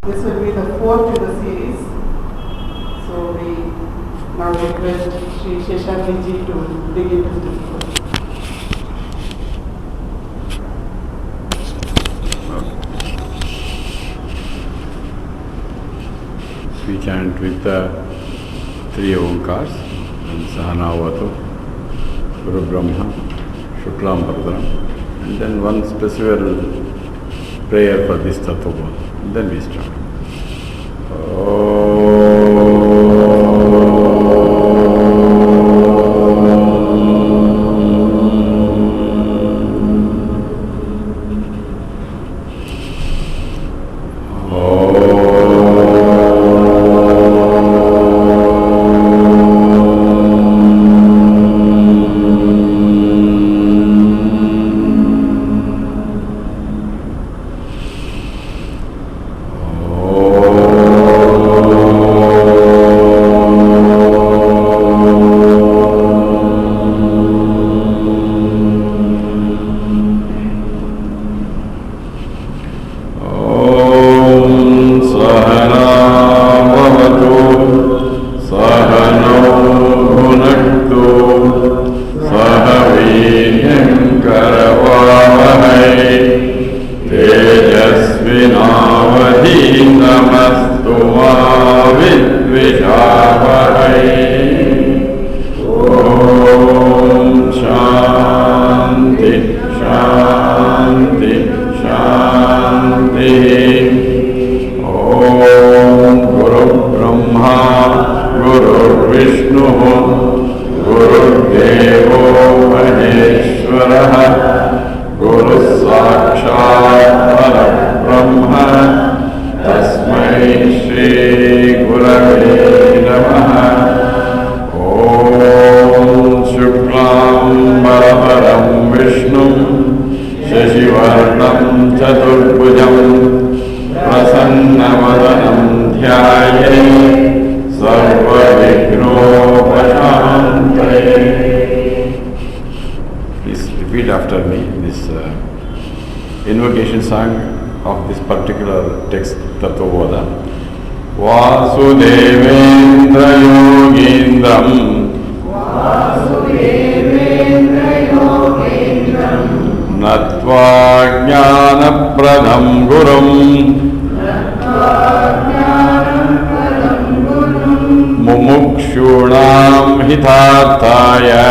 This will be the fourth in the series. So we now request Sri Sheshangi ji to bring it to the floor. We chant with the three Omkars and Sahanavatu, Guru Brahma, Shuklam Bharadram, and then one special prayer for this Tattva. Then we start. Invocation song of this particular text, Tattva-bodha. Vasudevendra Yogindram Natva Jnana Pradham Gurum Mumukshunam Hitarthaya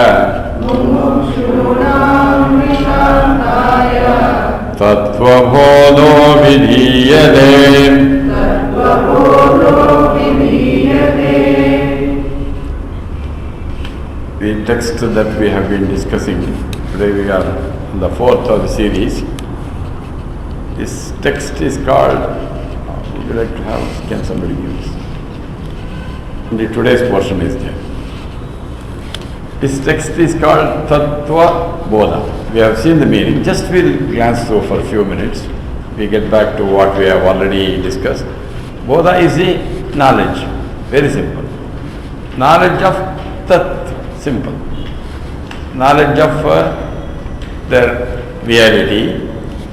Tattva-bodho vidhiyate. The text that we have been discussing, today we are on the fourth of the series. This text is called, would you like to have, can somebody give us? The today's portion is there. This text is called Tattva-bodha. We have seen the meaning, just we'll glance through for a few minutes. We get back to what we have already discussed. Bodha is the knowledge, very simple. Knowledge of Tat, simple. Knowledge of the reality,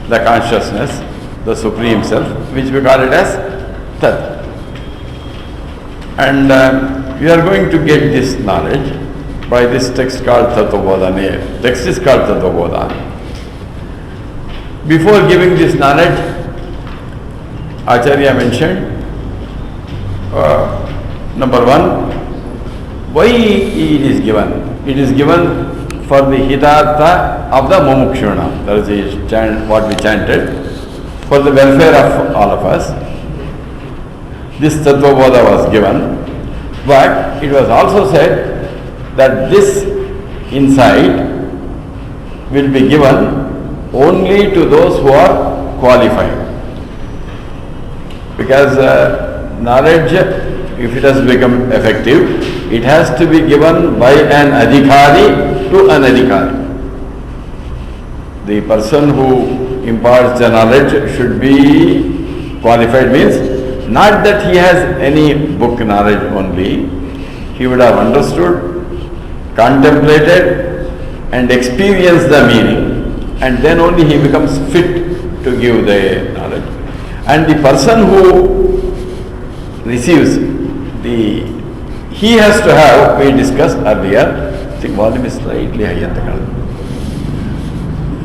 the consciousness, the Supreme Self, which we call it as Tat. And we are going to get this knowledge by this text called Tattva-bodha. Text is called Tattva-bodha. Before giving this knowledge, Acharya mentioned, number one, why it is given. It is given for the hitartha of the mumukshuna. That is what we chanted, for the welfare of all of us. This Tattva-bodha was given, but it was also said that this insight will be given only to those who are qualified. Because knowledge, if it has become effective, it has to be given by an adhikari to an adhikari. The person who imparts the knowledge should be qualified, means not that he has any book knowledge only. He would have understood, contemplated and experienced the meaning, and then only he becomes fit to give the knowledge. And the person who receives the, he has to have, we discussed earlier, I think volume is slightly high at the color.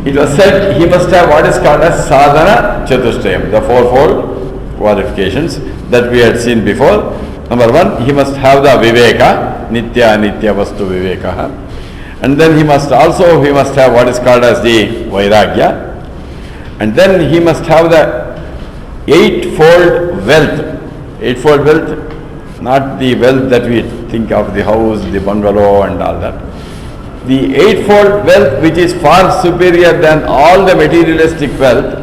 It was said he must have what is called as sadhana chatushtayam, the fourfold qualifications that we had seen before. Number one, he must have the viveka, nitya anitya vastu viveka, and then he must have what is called as the vairagya, and then he must have the eightfold wealth, not the wealth that we think of, the house, the bungalow and all that. The eightfold wealth, which is far superior than all the materialistic wealth,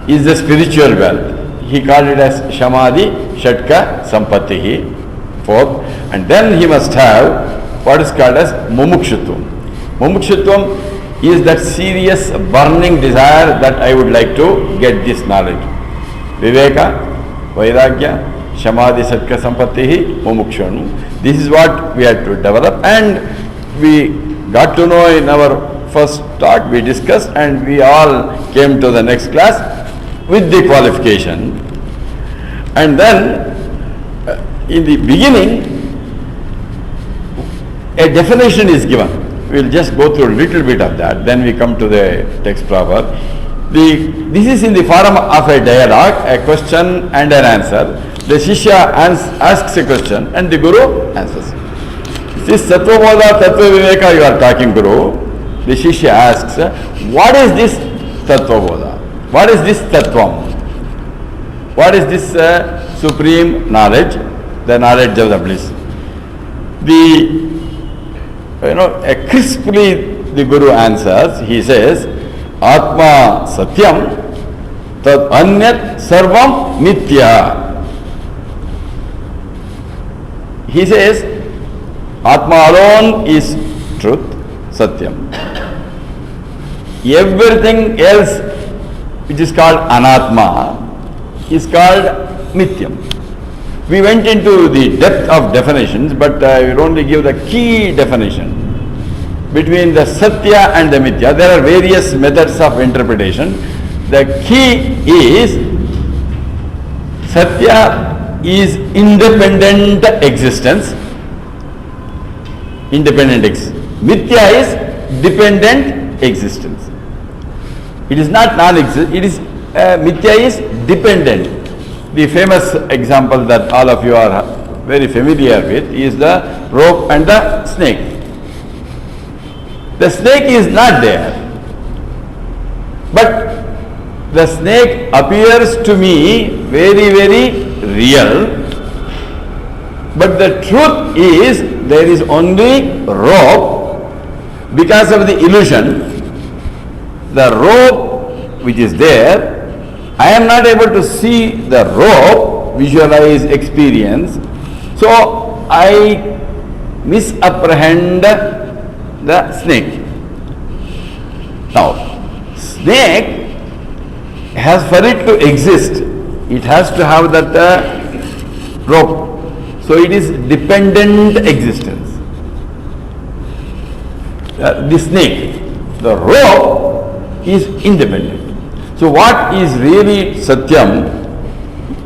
is the spiritual wealth. He called it as Shamadhi Shatka Sampattihi, fourth. And then he must have what is called as Mumukshutvam. Mumukshutvam is that serious burning desire that I would like to get this knowledge. Viveka, Vairagya, Shamadhi Shatka Sampattihi, Mumukshutvam. This is what we had to develop, and we got to know in our first talk, we discussed, and we all came to the next class with the qualification. And then in the beginning a definition is given. We will just go through a little bit of that, then we come to the text proper. This is in the form of a dialogue, a question and an answer. The Shishya asks a question and the Guru answers. This Sattva Bodha, Tattva Viveka you are talking, Guru. The Shishya asks, what is this Tattva Bodha? What is this Tattvam? What is this supreme knowledge? The knowledge of the bliss. Crisply the Guru answers. He says, Atma Satyam Tad Anyat Sarvam Nitya. He says, Atma alone is truth, Satyam. Everything else which is called Anatma is called Nityam. We went into the depth of definitions, but I will only give the key definition. Between the Satya and the Mithya, there are various methods of interpretation. The key is Satya is independent existence. Mithya is dependent existence. It is not non-existent, it is Mithya is dependent. The famous example that all of you are very familiar with is the rope and the snake. The snake is not there, but the snake appears to me very, very real, but the truth is there is only rope. Because of the illusion, the rope which is there, I am not able to see the rope, visualize, experience, so I misapprehend the snake. Now, snake has, for it to exist, it has to have that rope. So it is dependent existence. The snake, the rope is independent. So what is really Satyam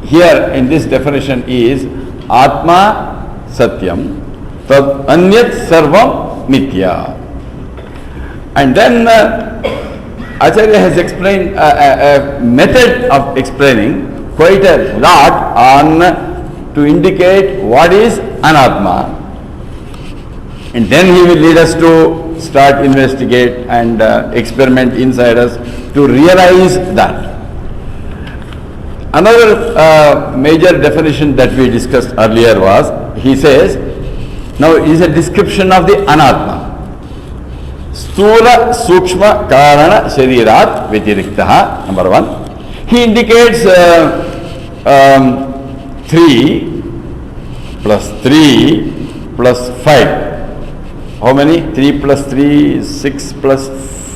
here in this definition is Atma Satyam Tad Anyat Sarvam Mithya. And then Acharya has explained a method of explaining quite a lot on to indicate what is Anatma. And then he will lead us to start investigate and experiment inside us to realize that. Another major definition that we discussed earlier was, he says, now it is a description of the Anatma. Stula Sukshma Karana Sharirat Vyatiriktah, number one. He indicates 3 plus 3 plus 5. How many? 3 plus 3 is 6 plus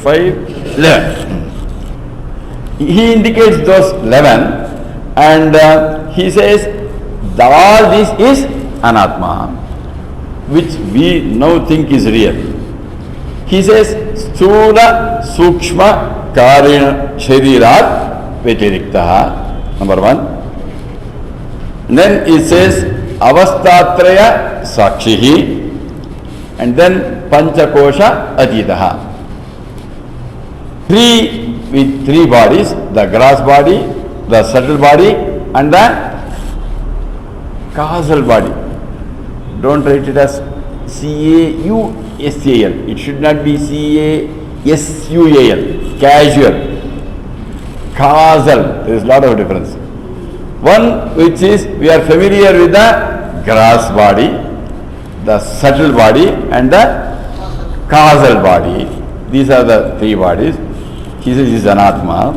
5, 11. He indicates those 11 and he says that all this is Anatma, which we now think is real. He says Sthula Sukshma Karina Sharirat Vyatiriktah, number one. Then it says avastatraya sakshihi, and then panchakosha atitaha. Three with three bodies, the gross body, the subtle body, and the causal body. Don't write it as C-A-U-S-A-L. It should not be C-A-S-U-A-L. Casual. Causal. There is a lot of difference. One which is, we are familiar with the gross body, the subtle body, and the causal body. These are the three bodies. He says is anatma.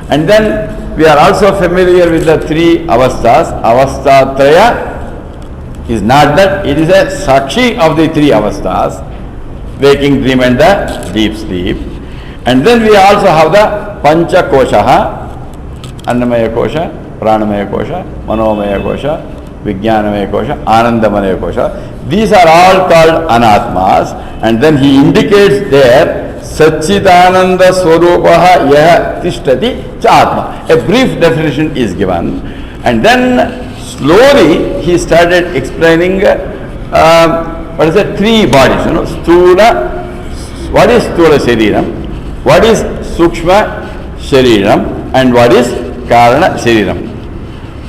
And then we are also familiar with the three avasthas. Avastatraya is not that, it is a sakshi of the three avasthas, waking dream and the deep sleep. And then we also have the pancha kosha, annamaya kosha, pranamaya kosha, manomaya kosha, vijnanamaya kosha, anandamaya kosha. These are all called anatmas, and then he indicates there Satchidananda Swarupaha Yaha Tishtati Chatma. A brief definition is given, and then slowly he started explaining what is the three bodies, Sthula, what is Sthula Shariram, what is Sukshma Shariram, and what is Karana Shariram.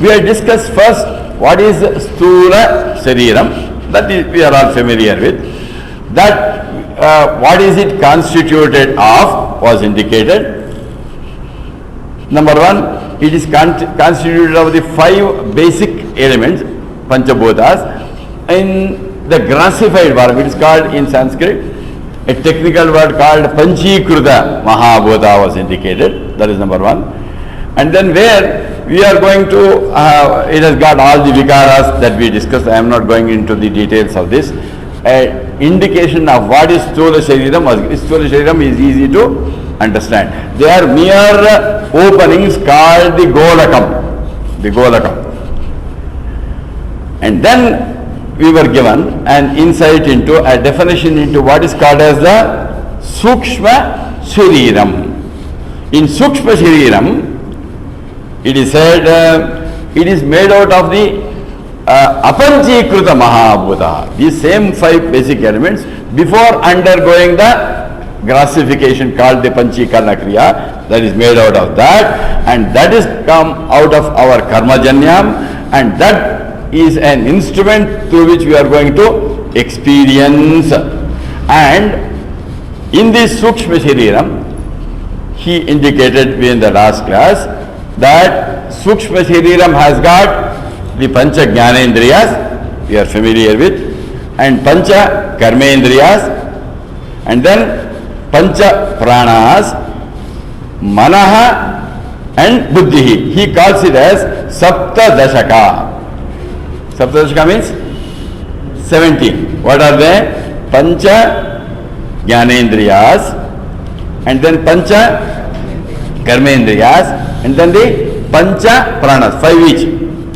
We have discussed first what is Sthula Shariram, that is, we are all familiar with. That what is it constituted of was indicated. Number one, it is constituted of the five basic elements, Panchabhutas. In the grassified form, it is called in Sanskrit, a technical word called Panchikruta Mahabhuta was indicated. That is number one. And then where we are going to, it has got all the vikaras that we discussed. I am not going into the details of this. Indication of what is Sthula Shariram. Sthula Shariram is easy to understand. They are mere openings called the Golakam. The Golakam. And then we were given an insight into, a definition into what is called as the Sukshma Shariram. In Sukshma Shariram, it is said it is made out of the Apanchikruta Mahabhuta. These same five basic elements before undergoing the grassification called the Panchikarna Kriya, that is made out of that, and that is come out of our Karmajanyam, and that is an instrument through which we are going to experience. And in this Sukshma Shariram, he indicated in the last class that Sukshma Shariram has got the Pancha Jnanendriyas, we are familiar with, and Pancha Karmendriyas, and then Pancha Pranas, Manaha and Buddhihi. He calls it as Sapta Dashaka. Sapta Dashaka means 17. What are they? Pancha Jnanendriyas, and then Pancha Karmendriyas, and then the Pancha Pranas, 5 each.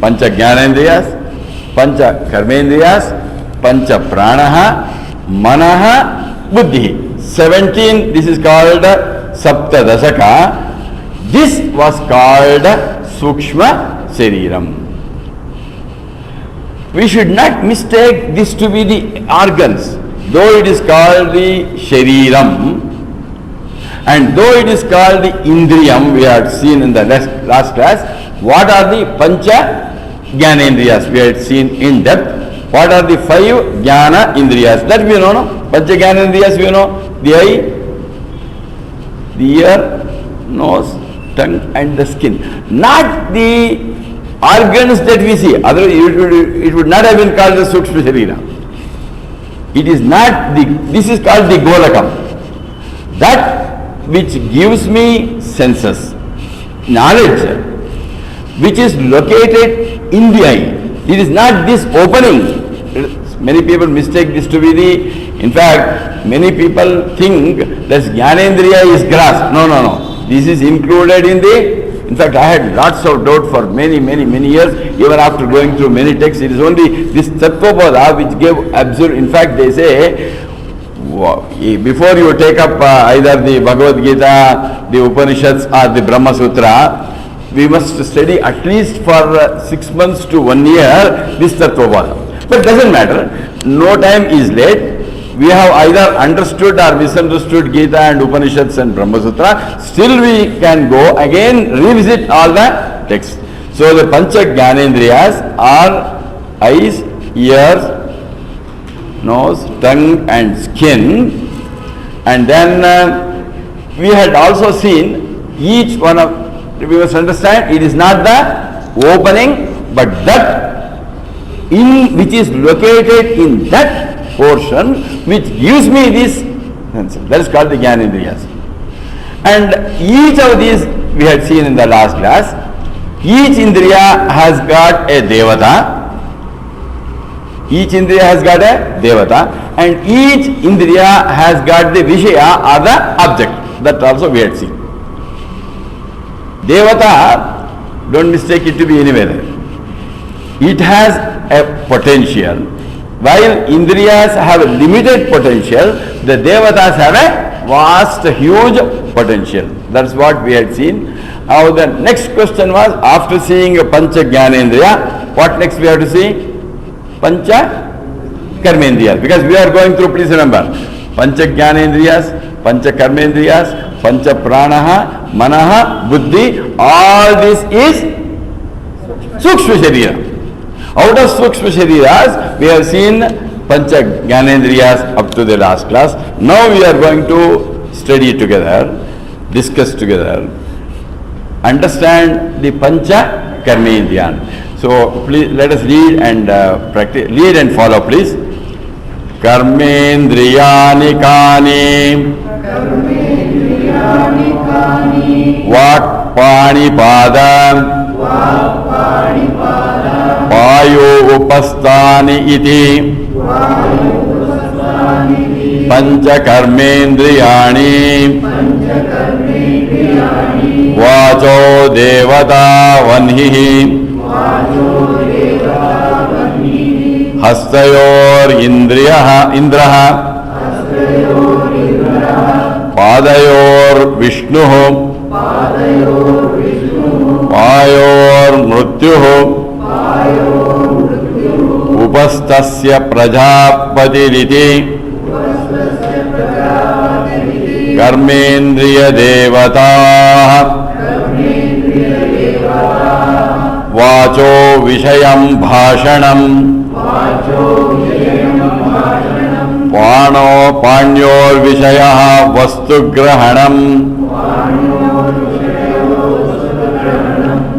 Pancha Jnanendriyas, Pancha Karmendriyas, Pancha Pranaha, Manaha, Buddhi. 17, this is called Sapta Dashaka. This was called Sukshma Shariram. We should not mistake this to be the organs. Though it is called the Shariram, and though it is called the Indriyam, we had seen in the last class, what are the Pancha Jnanendriyas? We had seen in depth. What are the 5 Jnana Indriyas? That we know, no? Pancha Jnanendriyas we know. The eye, the ear, nose, tongue and the skin. Not the organs that we see. Otherwise it would not have been called the Sukshma Sharira. It is not the, this is called the Golakam. That which gives me senses, knowledge, which is located in the eye. It is not this opening. Many people mistake this to be the, in fact, many people think that Jnanendriya is grass. No. This is included in the, in fact, I had lots of doubt for many years, even after going through many texts. It is only this Tattvapada which gave absolute, in fact, they say, before you take up either the Bhagavad Gita, the Upanishads or the Brahma Sutra, we must study at least for 6 months to 1 year this Tattvabodha. But doesn't matter, no time is late. We have either understood or misunderstood Gita and Upanishads and Brahma Sutra. Still we can go again, revisit all the texts. So the Pancha Jnanendriyas are eyes, ears, nose, tongue and skin. And then we had also seen each one of, we must understand, it is not the opening, but that in which is located in that portion which gives me this sense. That is called the Jnanendriyas. And each of these we had seen in the last class. Each Indriya has got a Devata. Each Indriya has got a Devata, and each Indriya has got the Vishaya or the object. That also we had seen. Devata, don't mistake it to be anywhere. It has a potential. While Indriyas have a limited potential, the Devatas have a vast, huge potential. That's what we had seen. Now the next question was, after seeing a Pancha Jnanendriya, what next we have to see? Pancha Karmendriyas. Because we are going through, please remember, Pancha Jnanendriyas, Pancha Karmendriyas, Pancha Pranaha, Manaha, Buddhi, all this is Sukshma Sharira. Out of Sukshma Shariras, we have seen Pancha Jnanendriyas up to the last class. Now we are going to study together, discuss together, understand the Pancha Karmendriyan. So please let us read and practice. Read and follow, please. Karmendriyani kani Vak pani pada Payo upasthani iti Pancha karmendriyani Vacho devata vanhihi Hastayor indraha Padayor vishnuhu Payor mrutyuhu Upastasya prajapatiriti Karmendriya devata Vacho vishayam bhashanam Pano panyor vishayah vastu grahanam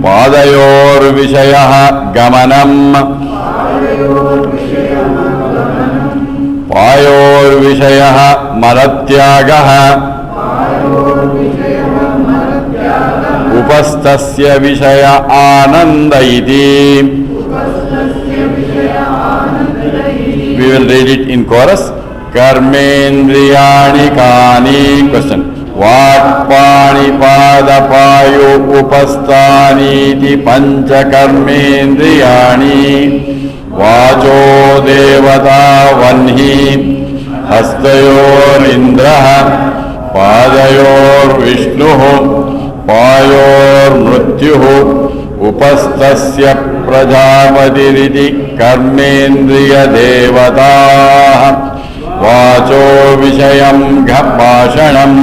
Padayor vishayah gamanam Payor vishayah maratyagah Upastasya vishaya ananda iti. We will read it in chorus. Karmendriyani kani. Question. Vakpani padapayo upasthani iti pancha karmendriyani. Vacho devata vanhi hastayor indraha padayor vishnuhu payor mrutyuhu upastasya prajapatiriti karmendriya devata vacho vishayam bhashanam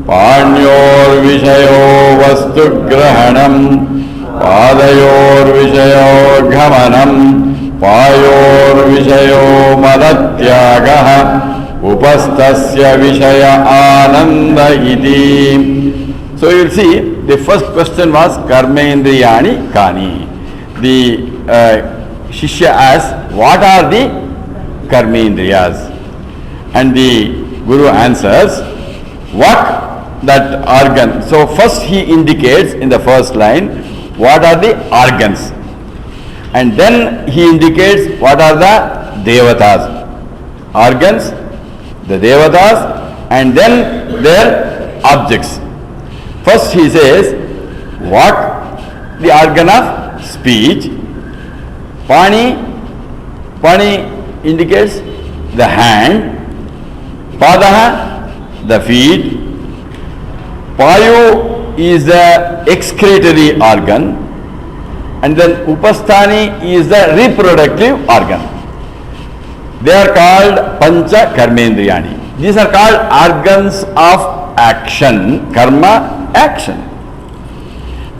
panyor vishayo vastu grahanam padayor vishayo ghamanam payor vishayo madatyagah upastasya vishaya ananda iti. So you will see the first question was Karmendriyani kani. The Shishya asks, what are the Karmendriyas? And the Guru answers, what that organ. So first he indicates in the first line, what are the organs? And then he indicates what are the Devatas. Organs, the Devatas, and then their objects. First he says, what? The organ of speech. Pani indicates the hand. Padaha, the feet. Payu is the excretory organ, and then upasthani is the reproductive organ. They are called pancha karmendriyani. These are called organs of action, karma, action.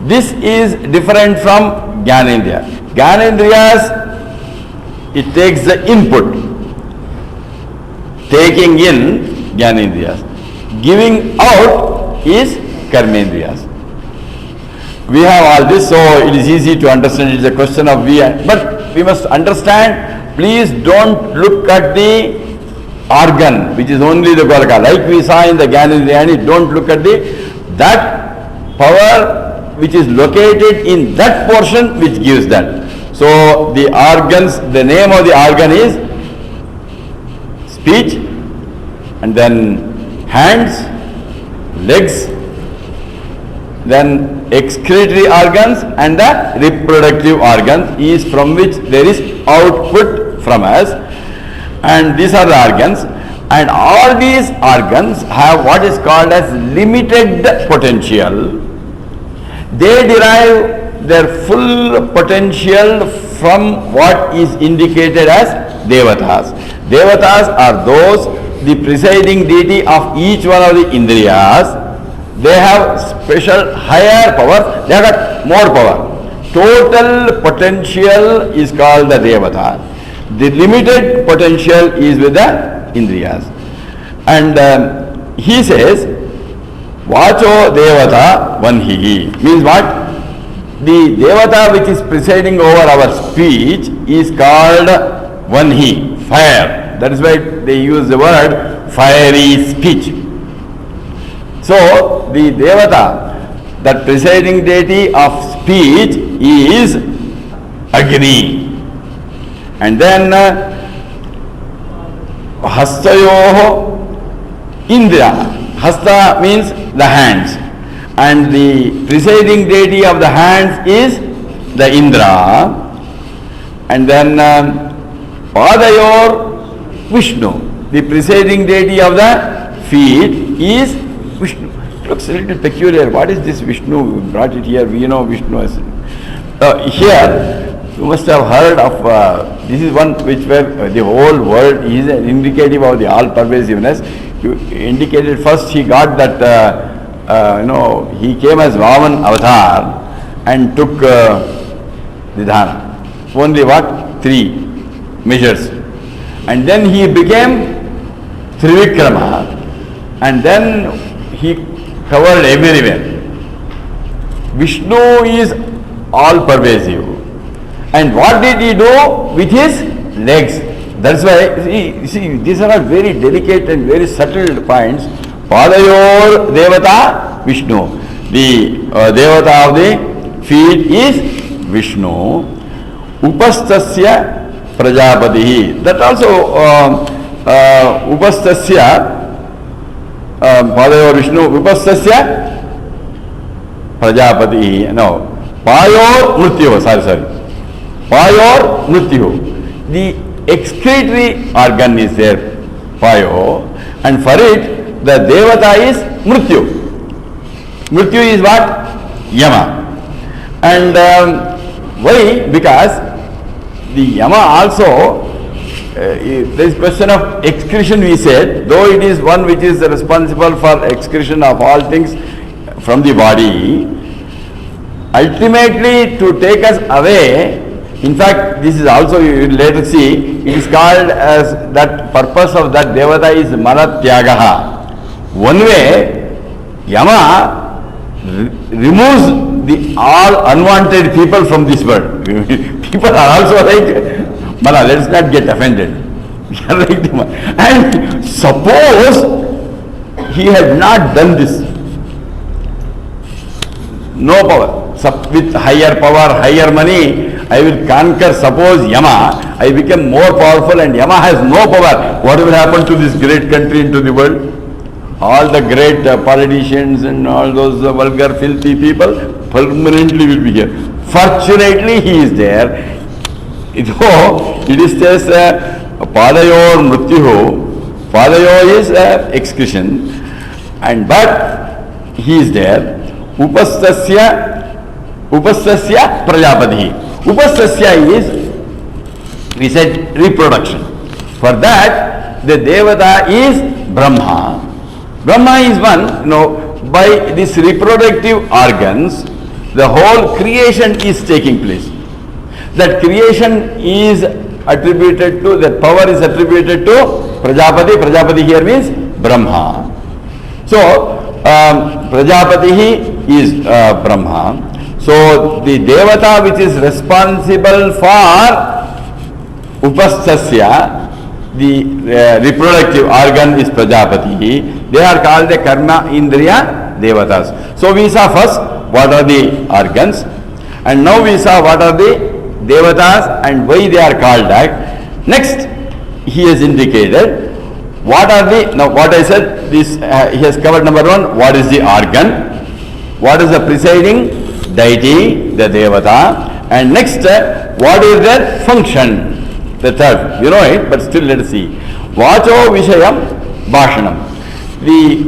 This is different from Gyanendriya. Gyanendriyas, it takes the input, taking in Gyanendriyas. Giving out is Karmendriyas. We have all this, so it is easy to understand. It is a question of but we must understand, please don't look at the organ, which is only the Golaka. Like we saw in the Gyanendriyani, don't look at that power which is located in that portion which gives that. So the organs, the name of the organ is speech, and then hands, legs, then excretory organs, and the reproductive organs is from which there is output from us, and these are the organs, and all these organs have what is called as limited potential. They derive their full potential from what is indicated as Devatas. Devatas are those, the presiding deity of each one of the Indriyas. They have special higher power, they have got more power. Total potential is called the Devata. The limited potential is with the Indriyas. And he says, Vacho Devata Vanhihi. Means what? The Devata which is presiding over our speech is called Vanhi, fire. That is why they use the word fiery speech. So, the Devata, that presiding deity of speech is Agni. And then Hastayoho Indra. Hasta means the hands. And the presiding deity of the hands is the Indra. And then Padayor Vishnu. The presiding deity of the feet is Vishnu. Looks a little peculiar. What is this Vishnu? We brought it here. We know Vishnu as. Here, you must have heard of. This is one which where the whole world is indicative of the all-pervasiveness. You indicated first he got that. He came as Vaman avatar and took the dhana. Only what? 3 measures. And then he became Trivikrama, and then he covered everywhere. Vishnu is all pervasive. And what did he do with his legs? That's why, see, these are very delicate and very subtle points. Padayor Devata Vishnu. The Devata of the feet is Vishnu. Upastasya Prajapati. That also Upastasya Padayor Vishnu. Upastasya Prajapati. No. Payor Mrityu. Sorry. Payor Mrityu. The excretory organ is there. Payo. And for it, the Devata is Mrityu. Mrityu is what? Yama. And why? Because the Yama also, there is question of excretion we said, though it is one which is responsible for excretion of all things from the body, ultimately to take us away. In fact, this is also, you will later see, it is called as that purpose of that Devata is Manatyagaha. One way, Yama removes the all unwanted people from this world. People are also like, Mala, let us not get offended. And suppose he had not done this, no power. With higher power, higher money, I will conquer, suppose Yama, I become more powerful and Yama has no power. What will happen to this great country into the world? All the great politicians and all those vulgar, filthy people permanently will be here. Fortunately, he is there. It is just Padayor Mrityu. Padayor is excretion, and but he is there. Upastasya Prajapati. Upastasya is, we said, reproduction. For that, the Devata is Brahma. Brahma is one, by these reproductive organs, the whole creation is taking place. That creation is attributed to, that power is attributed to Prajapati. Prajapati here means Brahma. So, Prajapati is Brahma. So, the Devata which is responsible for Upastasya, the reproductive organ is Prajapati. They are called the Karma Indriya Devatas. So, we saw first what are the organs, and now we saw what are the Devatas and why they are called that. Next, he has indicated what are the, now what I said, this he has covered number one, what is the organ, what is the presiding deity, the Devata, and next, what is their function, the third, you know it, but still let us see. Vacho Vishayam Bhashanam. The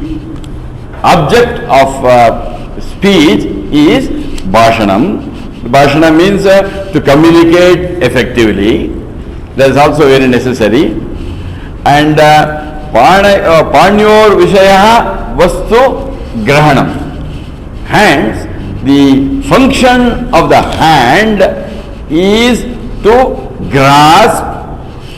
object of speech is Bhashanam. Bhashana means to communicate effectively. That is also very necessary. And Panyor Vishaya Vastu Grahanam. Hands, the function of the hand is to grasp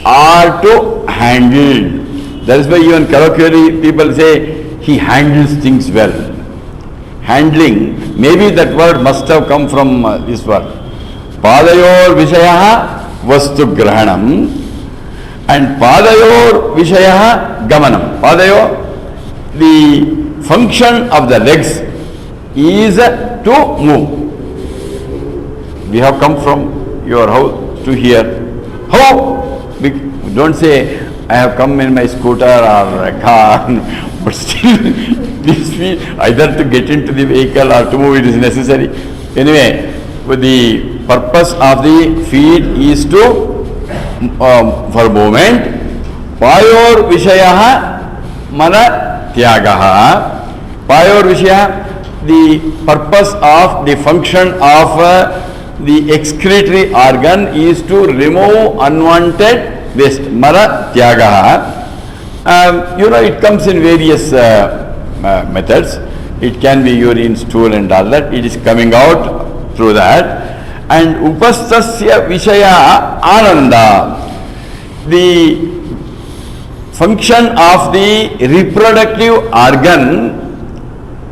or to handle. That is why even colloquially people say he handles things well. Handling, maybe that word must have come from this word. Padayor Vishayaha Vastu Grahanam, and Padayor Vishayaha Gamanam. Padayor, the function of the legs is to move. We have come from your house to here. How? Don't say I have come in my scooter or a car, but still this feet, either to get into the vehicle or to move, it is necessary. Anyway, the purpose of the feet is to for movement. Payor Vishayaha Mana Tyagaha. Payor Vishaya, the purpose of the function of the excretory organ is to remove unwanted waste. Mara Tyagaha. It comes in various methods. It can be urine, stool and all that. It is coming out through that. And Upastasya Vishaya Ananda. The function of the reproductive organ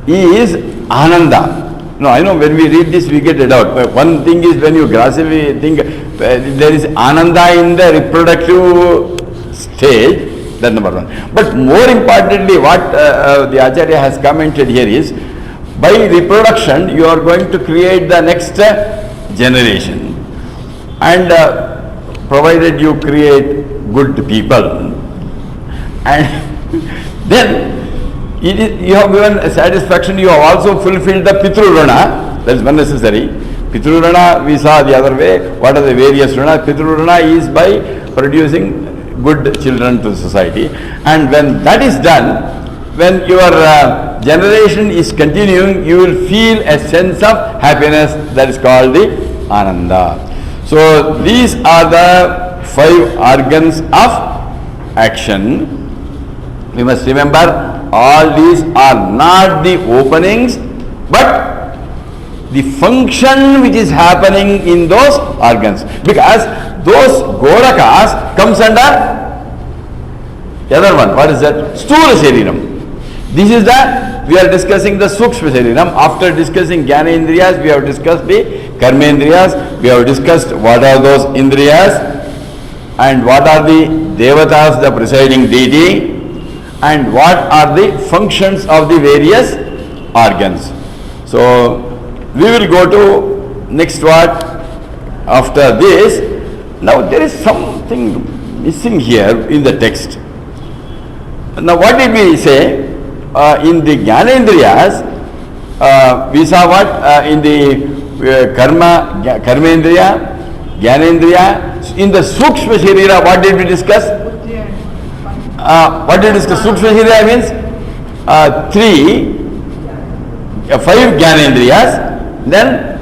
is Ananda. No, I know when we read this we get it out. But one thing is when you gradually think there is Ananda in the reproductive stage, that's number one. But more importantly, what the Acharya has commented here is, by reproduction you are going to create the next generation. And provided you create good people, and then you have given a satisfaction, you have also fulfilled the Pitru Rana, that is unnecessary. Pitru Rana we saw the other way. What are the various Rana? Pitru Rana is by producing good children to society, and when that is done, when your generation is continuing, you will feel a sense of happiness, that is called the Ananda. So these are the 5 organs of action. We must remember, all these are not the openings, but the function which is happening in those organs. Because those Gorakas comes under the other one. What is that? Sthula Shariram. This is the, we are discussing the Sukshma Shariram. After discussing Jnana Indriyas, we have discussed the Karma Indriyas. We have discussed what are those Indriyas and what are the Devatas, the presiding deity, and what are the functions of the various organs. So, we will go to next what after this. Now, there is something missing here in the text. Now, what did we say? In the Jnanendriyas, we saw what? In the Karmendriya, Jnanendriya. In the Sukshma Sharira, what did we discuss? What did we discuss? Sukshma Sharira means 3 5 Gyanendriyas, then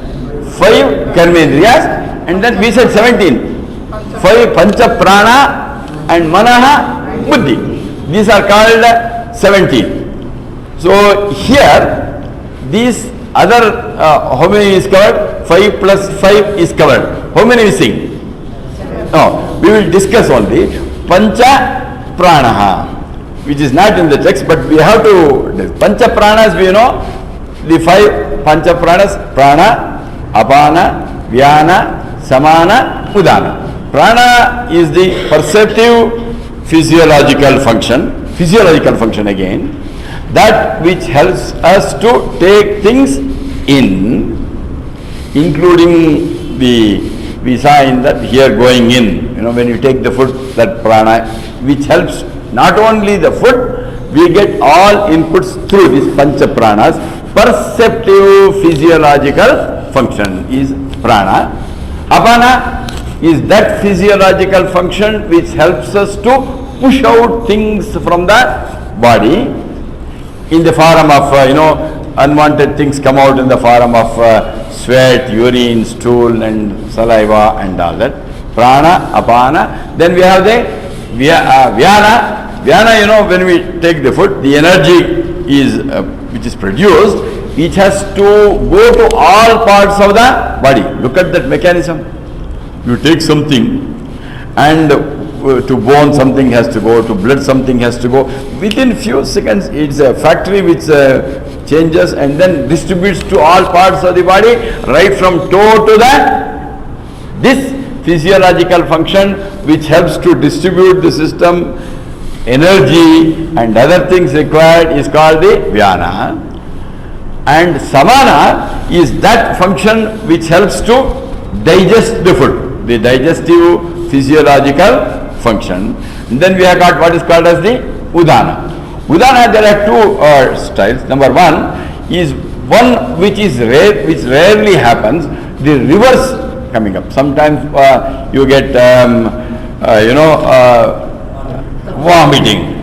5 Karmendriyas, and then we said 17. 5 Pancha Prana and Manaha Buddhi. These are called 17. So here, these other, how many is covered? 5 plus 5 is covered. How many missing? No, we will discuss only Pancha Pranaha, which is not in the text, but we have to, Pancha Pranas we know, the 5 Pancha Pranas, Prana, Apana, Vyana, Samana, Udana. Prana is the perceptive physiological function again, that which helps us to take things in, including we saw in that here going in, when you take the food, that prana, which helps not only the food, we get all inputs through these pancha pranas. Perceptive physiological function is prana. Apana is that physiological function which helps us to push out things from the body in the form of, unwanted things come out in the form of sweat, urine, stool and saliva and all that. Prana, apana. Then we have the vyana. Vyana, when we take the food, the energy is which is produced, it has to go to all parts of the body. Look at that mechanism. You take something and to bone something has to go, to blood something has to go. Within few seconds, it's a factory which changes and then distributes to all parts of the body, right from toe to the, this physiological function which helps to distribute the system, energy and other things required is called the Vyana. And Samana is that function which helps to digest the food, the digestive physiological function. And then we have got what is called as the Udana. Udana, there are two styles. Number one is one which is rare, which rarely happens, the reverse coming up. Sometimes you get, vomiting.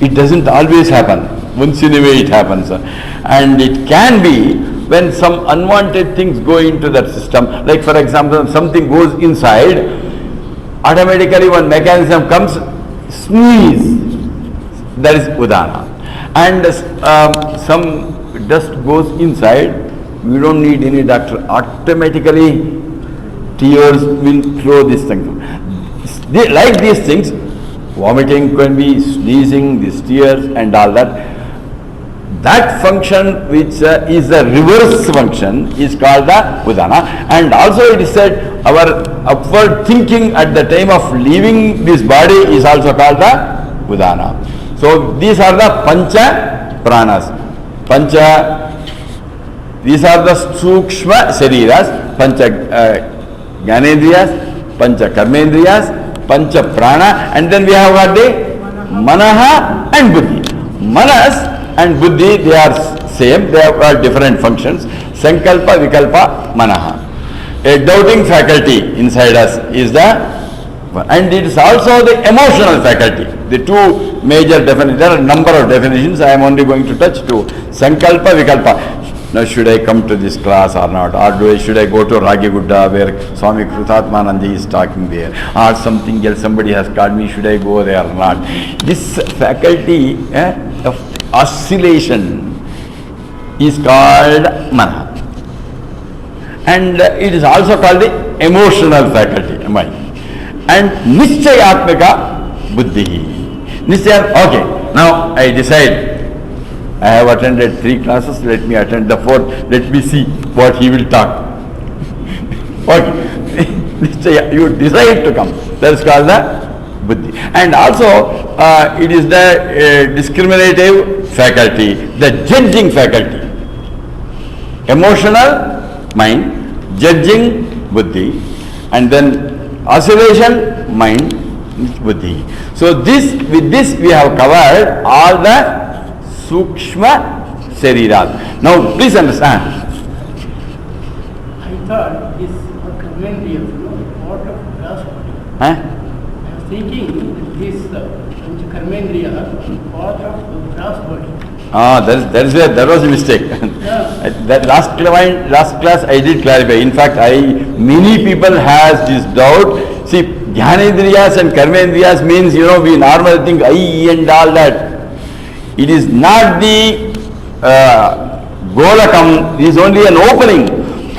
It doesn't always happen. Once in a way it happens. And it can be when some unwanted things go into that system. Like for example, something goes inside, automatically one mechanism comes, sneeze. That is Udana. And some dust goes inside, we don't need any doctor. Automatically tears will flow this thing. Like these things, vomiting can be, sneezing, these tears and all that. That function which is the reverse function is called the Udana. And also it is said our upward thinking at the time of leaving this body is also called the Udana. So these are the Pancha Pranas. These are the Sukshma Shariras, Pancha Gyanendriyas, Pancha Karmendriyas, Pancha Prana, and then we have got the Manaha and Buddhi. Manas and Buddhi, they are same, they have different functions. Sankalpa, Vikalpa, Manaha. A doubting faculty inside us is the, and it is also the emotional faculty. The two major definitions, there are a number of definitions, I am only going to touch two. Sankalpa, Vikalpa. Now should I come to this class or not? Or should I go to Ragigudda where Swami Krutatmanandi is talking there? Or something else, somebody has called me, should I go there or not? This faculty of oscillation is called Mana. And it is also called the emotional faculty, mind. And Nischayatmika Buddhi. Okay, now I decide. I have attended 3 classes, let me attend the 4th, let me see what he will talk. Okay, you decide to come. That is called the Buddhi. And also, it is the discriminative faculty, the judging faculty. Emotional, mind, judging, Buddhi, and then oscillation, mind, Buddhi. So with this we have covered all the Sukshma Sharirat. Now please understand. I thought this Karmendriya part of grass body. I was thinking this Karmendriya part of the grass body. That was a mistake. That last class I did clarify. In fact, many people has this doubt. See, Jnanendriyas and Karmendriyas means, we normally think I and all that. It is not the Golakam, it is only an opening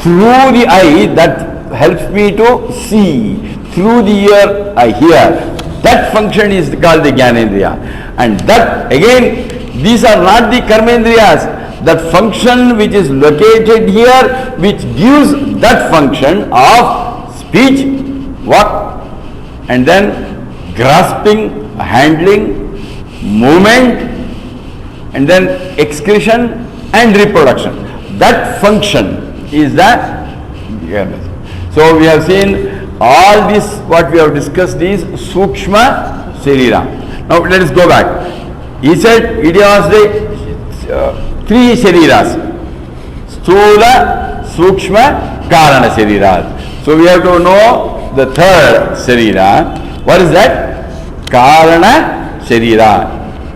through the eye that helps me to see. Through the ear I hear. That function is called the Jnanendriya. And that again, these are not the Karmendriyas. That function which is located here, which gives that function of speech, walk, and then grasping, handling, movement, and then excretion and reproduction. That function is that. So we have seen all this, what we have discussed is Sukshma Sharira. Now let us go back. He said it was the three Shariras. Stula, Sukshma, Karana Shariras. So we have to know the third Sharira. What is that? Karana Sharira.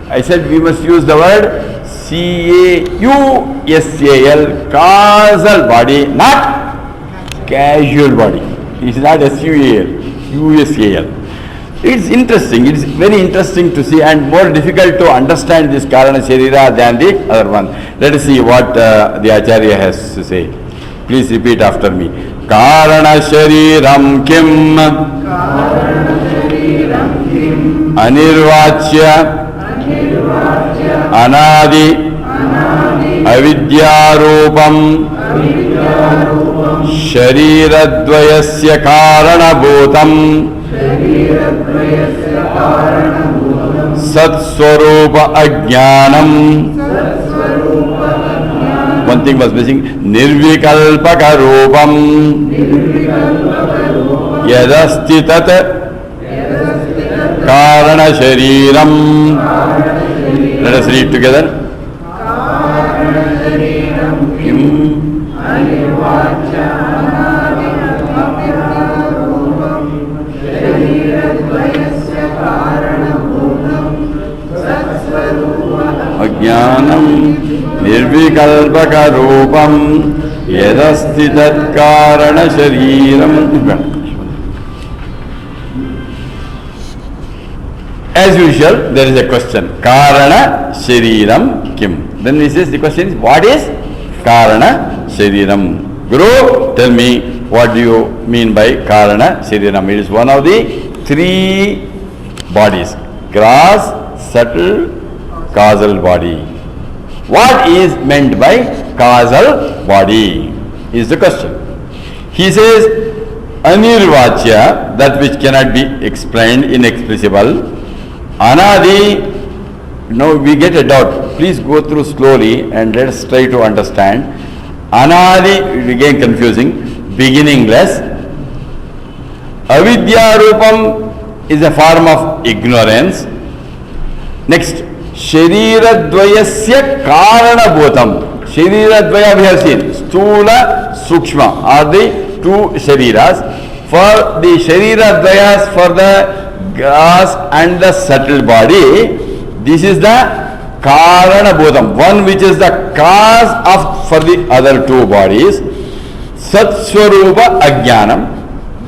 I said we must use the word CAUSAL, causal body, not casual body. It is not SUAL, USAL. It's interesting, it's very interesting to see and more difficult to understand this Karana Sharira than the other one. Let us see what the Acharya has to say. Please repeat after me. Karana Shariram Kim Anirvachya Anadi Avidyarupam Shariradvayasya Karanabhutam Satswarupa Ajnanam. One thing was missing. Nirvikalpaka Rupam Yadasti Tat Karana Shariram. Let us read together. Ajnanam Nirvikalpaka Rupam Yadasti Tat Karana Shariram. As usual, there is a question. Karana Shariram Kim. Then he says, the question is, what is Karana Shariram? Guru, tell me, what do you mean by Karana Shariram? It is one of the three bodies. Gross, subtle, causal body. What is meant by causal body is the question. He says, Anirvachya, that which cannot be explained, inexpressible. Anadi, we get a doubt. Please go through slowly and let us try to understand. Anadi, again confusing, beginningless. Avidya Rupam is a form of ignorance. Next, Shariradvayasya Karanabhutam. Shariradvaya we have seen. Stula, Sukshma are the two Shariras. For the Shariradvayas, for the gross and the subtle body, this is the Karanabhutam, one which is the cause of for the other two bodies. Satswarupa Ajnanam,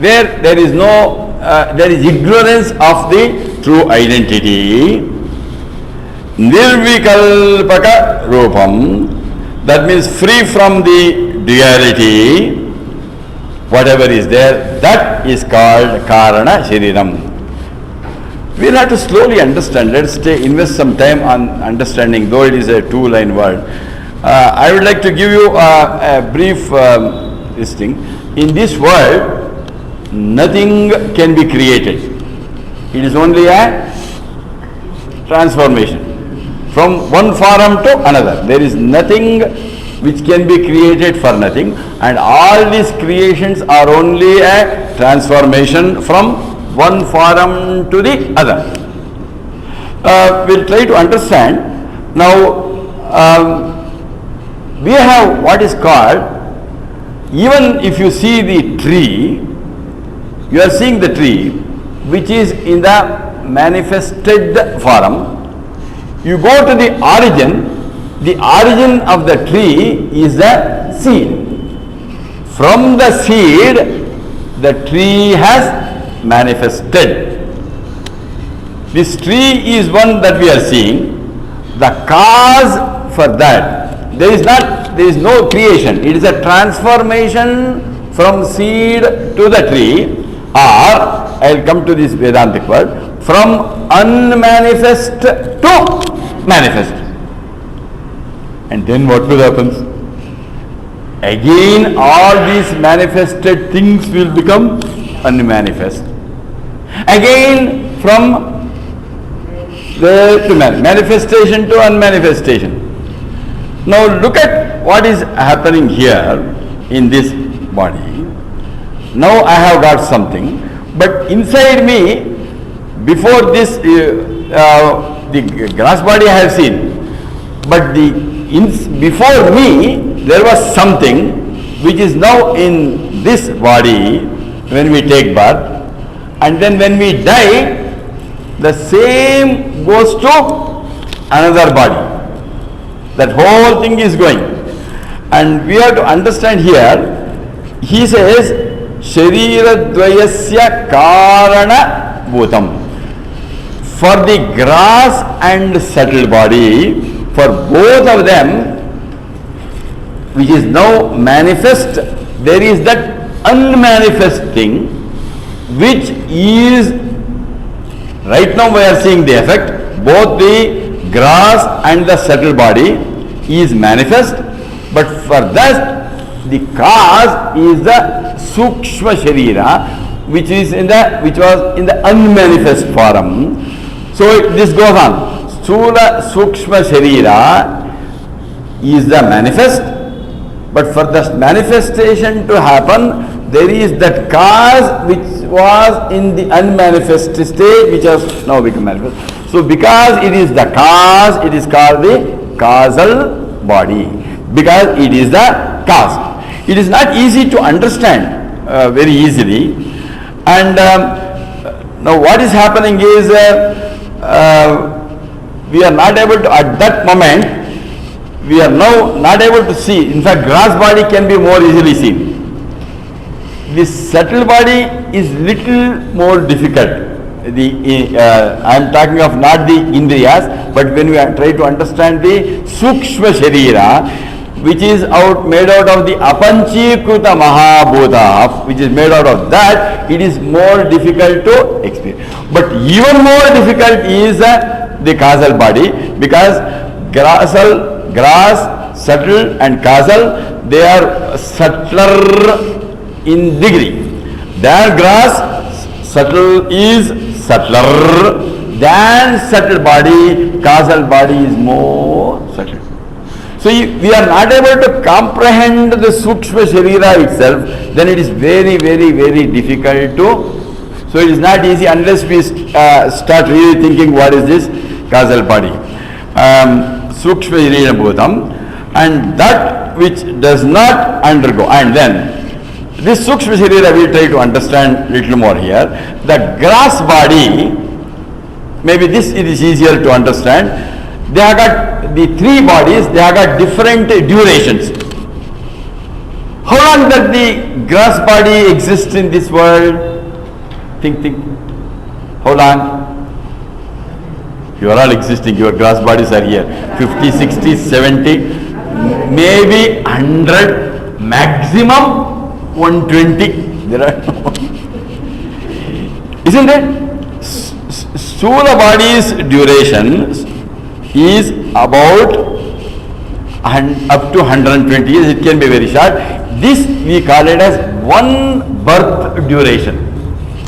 where there is no, there is ignorance of the true identity. Nirvikalpaka Rupam, that means free from the duality, whatever is there, that is called Karana Shariram. We will have to slowly understand. Let us invest some time on understanding, though it is a two-line word. I would like to give you a brief thing. In this world, nothing can be created. It is only a transformation from one form to another. There is nothing which can be created for nothing, and all these creations are only a transformation from one form to the other. We'll try to understand. Now, we have what is called, even if you see the tree, you are seeing the tree which is in the manifested form. You go to the origin, the origin of the tree is the seed. From the seed, the tree has manifested. This tree is one that we are seeing. The cause for that, there is no creation. It is a transformation from seed to the tree, or I will come to this Vedantic word, from unmanifest to manifest. And then what will happen? Again all these manifested things will become unmanifest. Again from the to manifestation to unmanifestation. Now look at what is happening here in this body. Now I have got something, but inside me, before this, the grass body I have seen, but before me there was something which is now in this body when we take birth, and then when we die, the same goes to another body. That whole thing is going. And we have to understand here, he says, Sharira Dvayasya Karana Bhutam. For the grass and subtle body, for both of them, which is now manifest, there is that unmanifest thing, which is, right now we are seeing the effect, both the grass and the subtle body is manifest, but for that the cause is the Sukshma Sharira, which was in the unmanifest form. So this goes on. Sthula Sukshma Sharira is the manifest, but for the manifestation to happen, there is that cause which was in the unmanifest state, which has now become manifest. So because it is the cause, it is called the causal body, because it is the cause. It is not easy to understand very easily. And now what is happening is, we are not able to, at that moment, we are now not able to see. In fact, grass body can be more easily seen. This subtle body is little more difficult. I am talking of not the indriyas, but when we try to understand the Sukshma Sharira, which is made out of the Apanchikruta Mahabhuta, which is made out of that, it is more difficult to experience. But even more difficult is the causal body, because grass, subtle and causal, they are subtler in degree. Their grass, subtle is subtler than subtle body, causal body is more subtle. So if we are not able to comprehend the Sukshma Sharira itself, then it is very, very, very difficult to, so it is not easy unless we start really thinking what is this causal body. Sukshma Sharira Bhutam, and that which does not undergo, and then this Sukshma Sharira we will try to understand little more here. The grass body, maybe this it is easier to understand. They have got the three bodies, they have got different durations. How long does the grass body exist in this world? Think. How long? You are all existing, your grass bodies are here. 50, 60, 70, maybe 100, maximum 120. There are isn't it? Sthula body's duration is about up to 120 years. It can be very short. This we call it as one birth duration.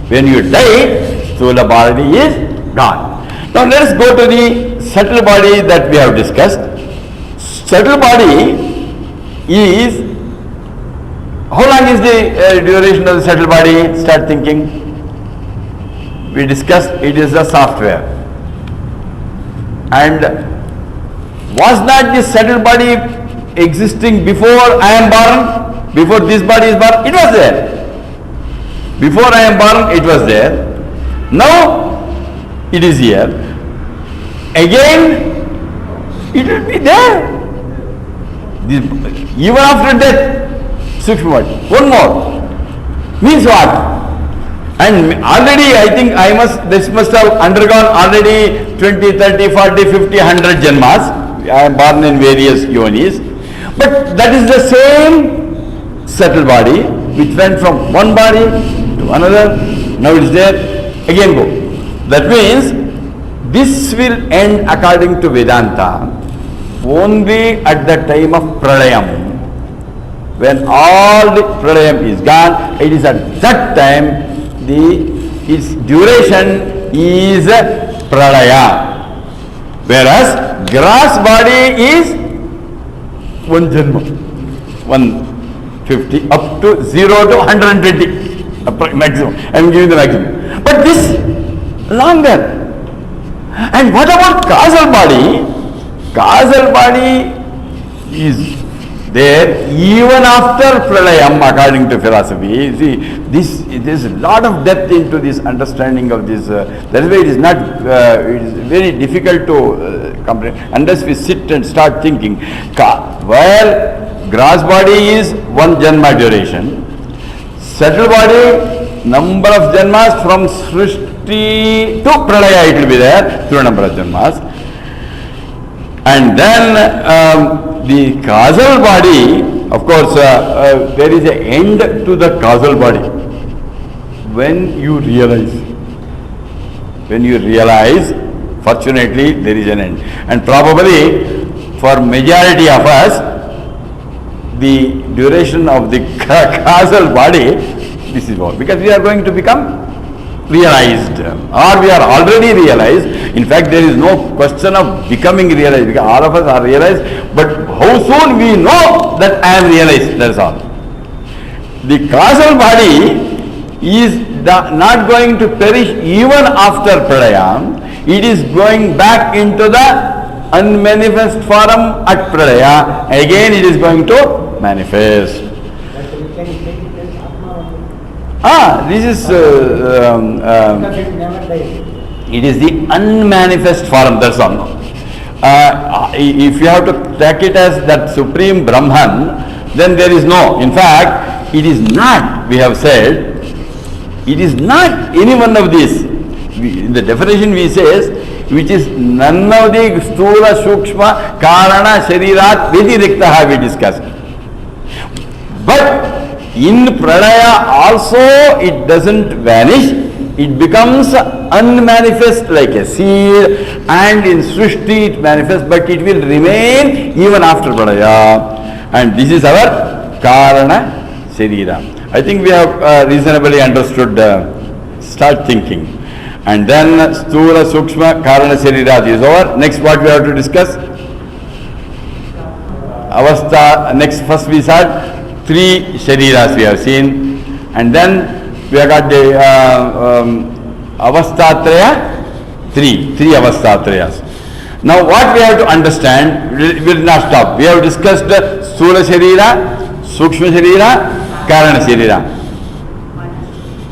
When you die, Sthula body is gone. Now let us go to the subtle body that we have discussed. Subtle body is, how long is the duration of the subtle body? Start thinking. We discussed it is a software. And was not this subtle body existing before I am born? Before this body is born? It was there. Before I am born, it was there. Now, it is here. Again, it will be there. This, even after death, Sukshma body. One more. Means what? And already I think this must have undergone already 20, 30, 40, 50, 100 janmas. I am born in various yonis. But that is the same subtle body which went from one body to another. Now it is there. Again go. That means this will end according to Vedanta only at the time of Pralayam. When all the Pralayam is gone, it is at that time its duration is Pralaya. Whereas grass body is one janma, 150 up to 0 to 120 maximum. I am giving the maximum. But this longer. And what about causal body? Causal body is there even after Pralayam according to philosophy. See, there is a lot of depth into this understanding of this. That is why it is not, it is very difficult to comprehend unless we sit and start thinking. Well, grass body is one janma duration. Subtle body, number of janmas from Srishti to Pralaya it will be there through a number of janmas. And then the causal body, of course, there is an end to the causal body. When you realize, fortunately there is an end. And probably for majority of us, the duration of the causal body, this is what, because we are going to become realized, or we are already realized. In fact, there is no question of becoming realized, because all of us are realized, but how soon we know that I am realized, that's all. The causal body is not going to perish even after Pralayam. It is going back into the unmanifest form at Pralaya. Again it is going to manifest. This is it is the unmanifest form, that's all. If you have to take it as that supreme Brahman, then there is no. In fact, it is not, we have said, it is not any one of these. In the definition we says, which is none of the Sthula, Sukshma, Karana, Sharirat, Vyatiriktaha we discussed. But in Pranaya also it doesn't vanish, it becomes unmanifest like a seed, and in Srishti it manifests, but it will remain even after Pranaya. And this is our Karana Sharira. I think we have reasonably understood, start thinking. And then Sthula, Sukshma, Karana Sharira is over. Next what we have to discuss? Avastha, next first we said 3 Shariras we have seen, and then we have got the Avasthatraya, 3 Avasthatrayas. Now what we have to understand, we will not stop. We have discussed Sthula Sharira, Sukshma Sharira, Karana Sharira.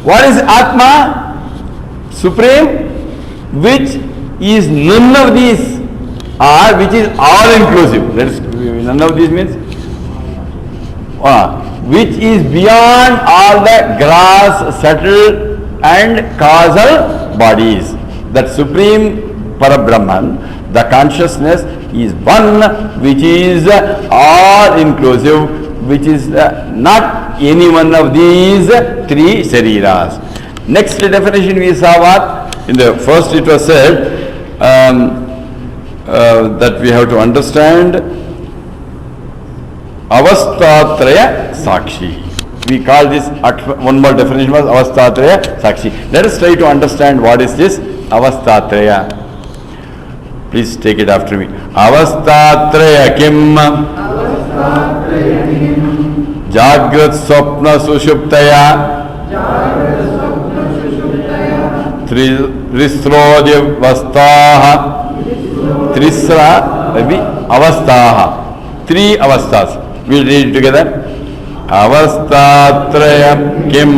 What is Atma? Supreme, which is none of these, or which is all inclusive. None of these means which is beyond all the grass, subtle and causal bodies. That supreme Parabrahman, the consciousness is one which is all inclusive, which is not any one of these 3 Shariras. Next definition we saw what? In the first it was said that we have to understand Avasthatraya Sakshi. We call this, one more definition was Avasthatraya Sakshi. Let us try to understand what is this Avasthatraya. Please take it after me. Avasthatraya Kim Jagrat Swapna Sushuptaya Trisrodhyavastaha Trisra maybe Avastaha 3 avasthas. We'll read it together. Avasthatrayam Kim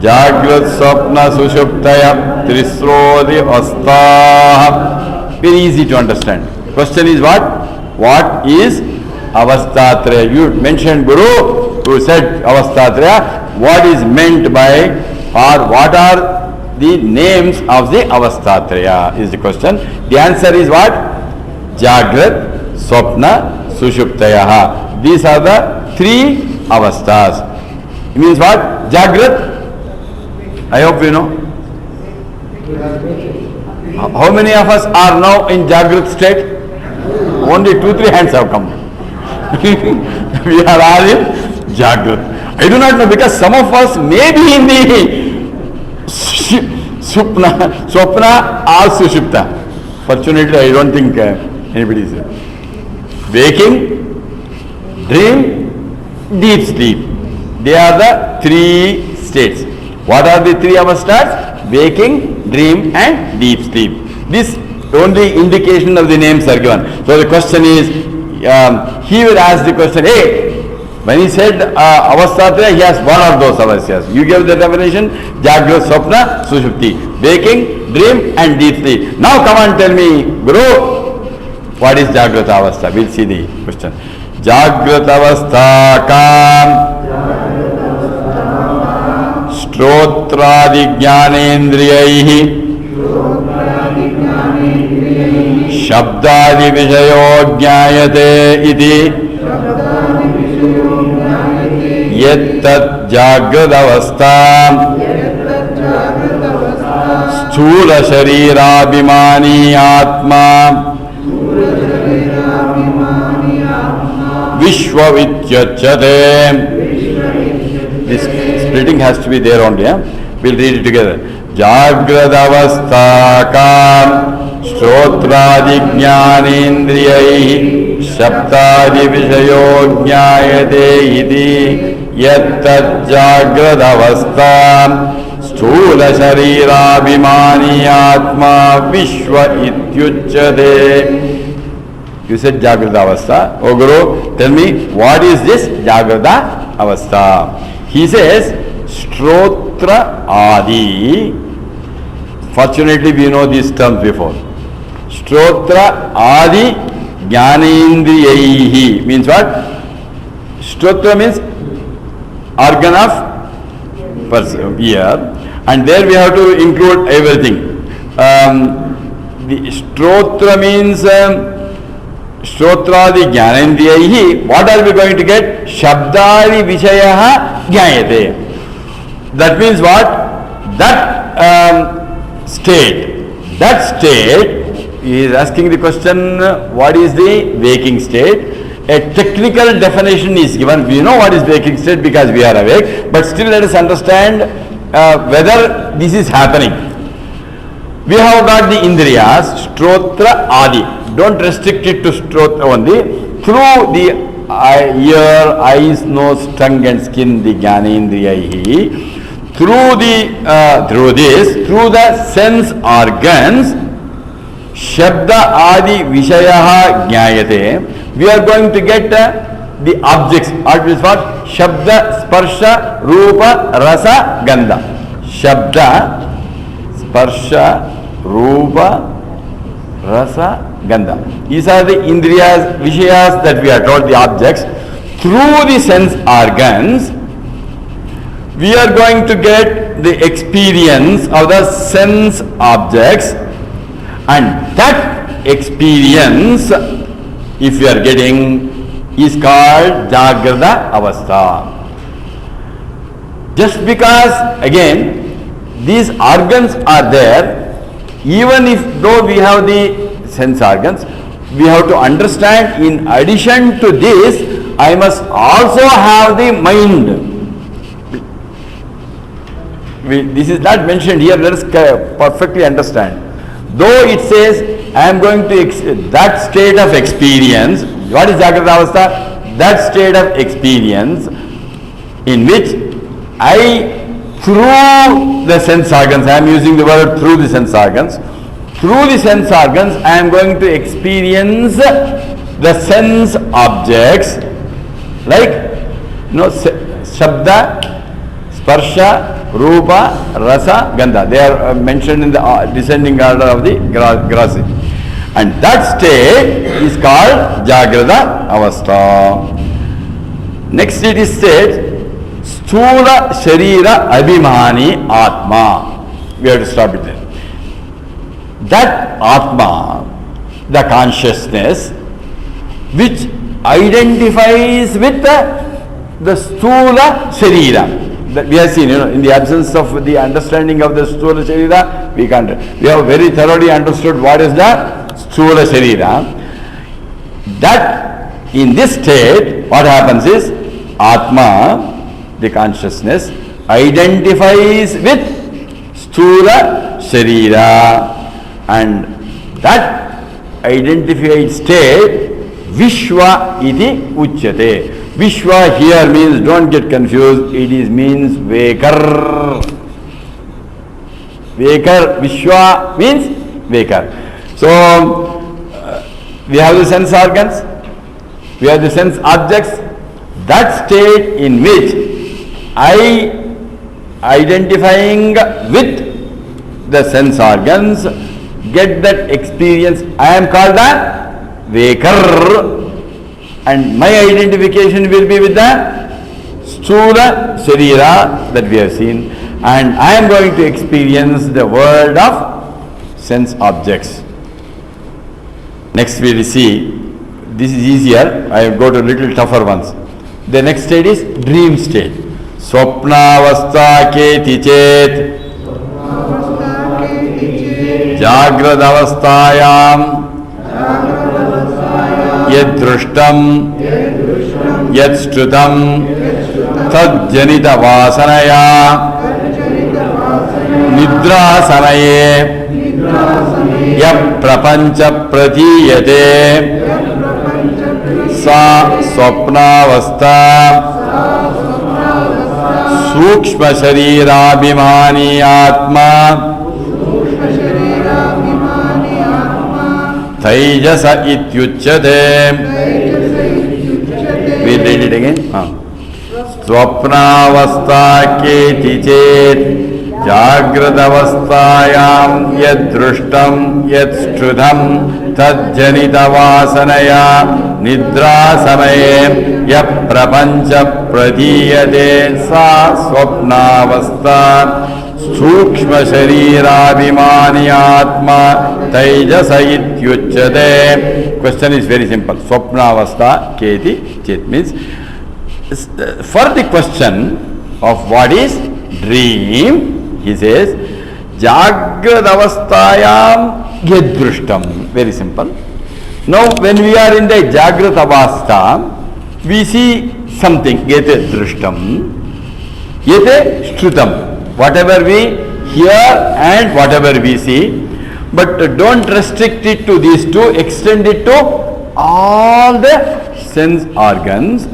Jagrat Swapna Sushuptaya Trisrodhyavastaha. Very easy to understand. Question is what? What is Avastatraya. You mentioned Guru, who said Avastatraya. What is meant by, or what are the names of the Avastatraya is the question. The answer is what? Jagrat, Swapna, Sushuptayaha. These are the three avasthas. It means what? Jagrat. I hope you know. How many of us are now in Jagrat state? Only 2-3 hands have come. We are all in Jagrat. I do not know, because some of us may be in the Swapna or Sushupta. Fortunately, I don't think anybody is there. Waking, dream, deep sleep. They are the three states. What are the three avasthas? Waking, dream and deep sleep. This only indication of the names are given. So the question is, he will ask the question, hey, when he said Avastatraya, he has one of those avasthas. You gave the definition, Jagrat, Swapna, Sushupti. Waking, dream and deep sleep. Now come and tell me, Guru, what is Jagrat Avastha? We'll see the question. Jagrat Avastha Kam Shrotradi Jnanendriyaihi Shabdadi Vishayo Jnayate Iti Yettat Jagrat Avastha Sthula Sharirabhimani Atma Vishwa Vityachate. This splitting has to be there only. We'll read it together. Jagrat Avastha Kam Shrotradi Jnanendriyaihi Shabdadi Vishayo Jnayate Iti Yattat Jagrat Avastha Sthula Sharirabhimani Atma Vishwa Ityuchyate. You said Jagrata Avastha. Oh Guru, tell me, what is this Jagrata Avastha? He says, Shrotra Adi. Fortunately, we know these terms before. Shrotra Adi Jnanendriyaihi means what? Shrotra means organ of ear, and there we have to include everything. The Shrotra means Shrotradi Jnanendriyaihi. What are we going to get? Shabdadi Vishayaha Jnayate. That means what? That state, he is asking the question, what is the waking state? A technical definition is given. We know what is waking state because we are awake, but still let us understand whether this is happening. We have got the Indriyas, Shrotra Adi. Don't restrict it to Shrotra only. Through the ear, eyes, nose, tongue and skin, the Jnanendriyaihi. Through the sense organs, Shabda Adi Vishayaha Jnayate, we are going to get the objects. What is what? Shabda, Sparsha, Rupa, Rasa, Gandha. Shabda, Sparsha, Rupa, Rasa, Gandha. These are the Indriyas, Vishayas that we are told, the objects. Through the sense organs, we are going to get the experience of the sense objects, and that experience, if you are getting, is called Jagrata Avastha. Just because, again, these organs are there, even if though we have the sense organs, we have to understand, in addition to this, I must also have the mind. This is not mentioned here, let us perfectly understand. Though it says, I am going to, that state of experience, what is Jagrata Avastha? That state of experience in which through the sense organs, I am using the word through the sense organs, through the sense organs, I am going to experience the sense objects, like, Shabda, Sparsha, Rupa, Rasa, Gandha. They are mentioned in the descending order of the Grasi. And that state is called Jagrata Avastha. Next it is said, Sthula Sharira Abhimani Atma. We have to stop it there. That Atma, the consciousness, which identifies with the Sthula Sharira. That we have seen, in the absence of the understanding of the Sthula Sharira, we have very thoroughly understood what is the Sthula Sharira. That in this state, what happens is, Atma, the consciousness, identifies with Sthula Sharira, and that identified state, Vishwa iti uchyate. Vishwa here means, don't get confused, it is means Vekar. Vekar, Vishwa means Vekar. So, we have the sense organs, we have the sense objects. That state in which I identifying with the sense organs get that experience, I am called the Vekar, and my identification will be with the Sthula Sharira that we have seen, and I am going to experience the world of sense objects. Next we will see, this is easier, I go to little tougher ones. The next state is dream state. Swapnavastha keti chet Jagradavasthayam Yadrushtam Yadstrutam Tadjanita Vasanaya Nidra Sanaye Yap Prapancha Pratiyate Sa Swapnavastha Sukshma Sharirabhimani Atma Taijasa Ityuchyate. We read it again. Swapnavastha keti chet Jagradavasthayam Yadrushtam Yadstrudham Tadjanita Vasanaya Nidra Samaye Yap Prapancha Pradiyate Sa Swapnavastha Sukshma Sharirabhimani Atma Taijasa Ityuchyate. Question is very simple. Swapnavastha keti chet means, for the question of what is dream, he says, Jagradavasthayam Yadrushtam. Very simple. Now, when we are in the Jagratavastha, we see something, Yete Drushtam, Yete Shrutam. Whatever we hear and whatever we see, but don't restrict it to these two, extend it to all the sense organs.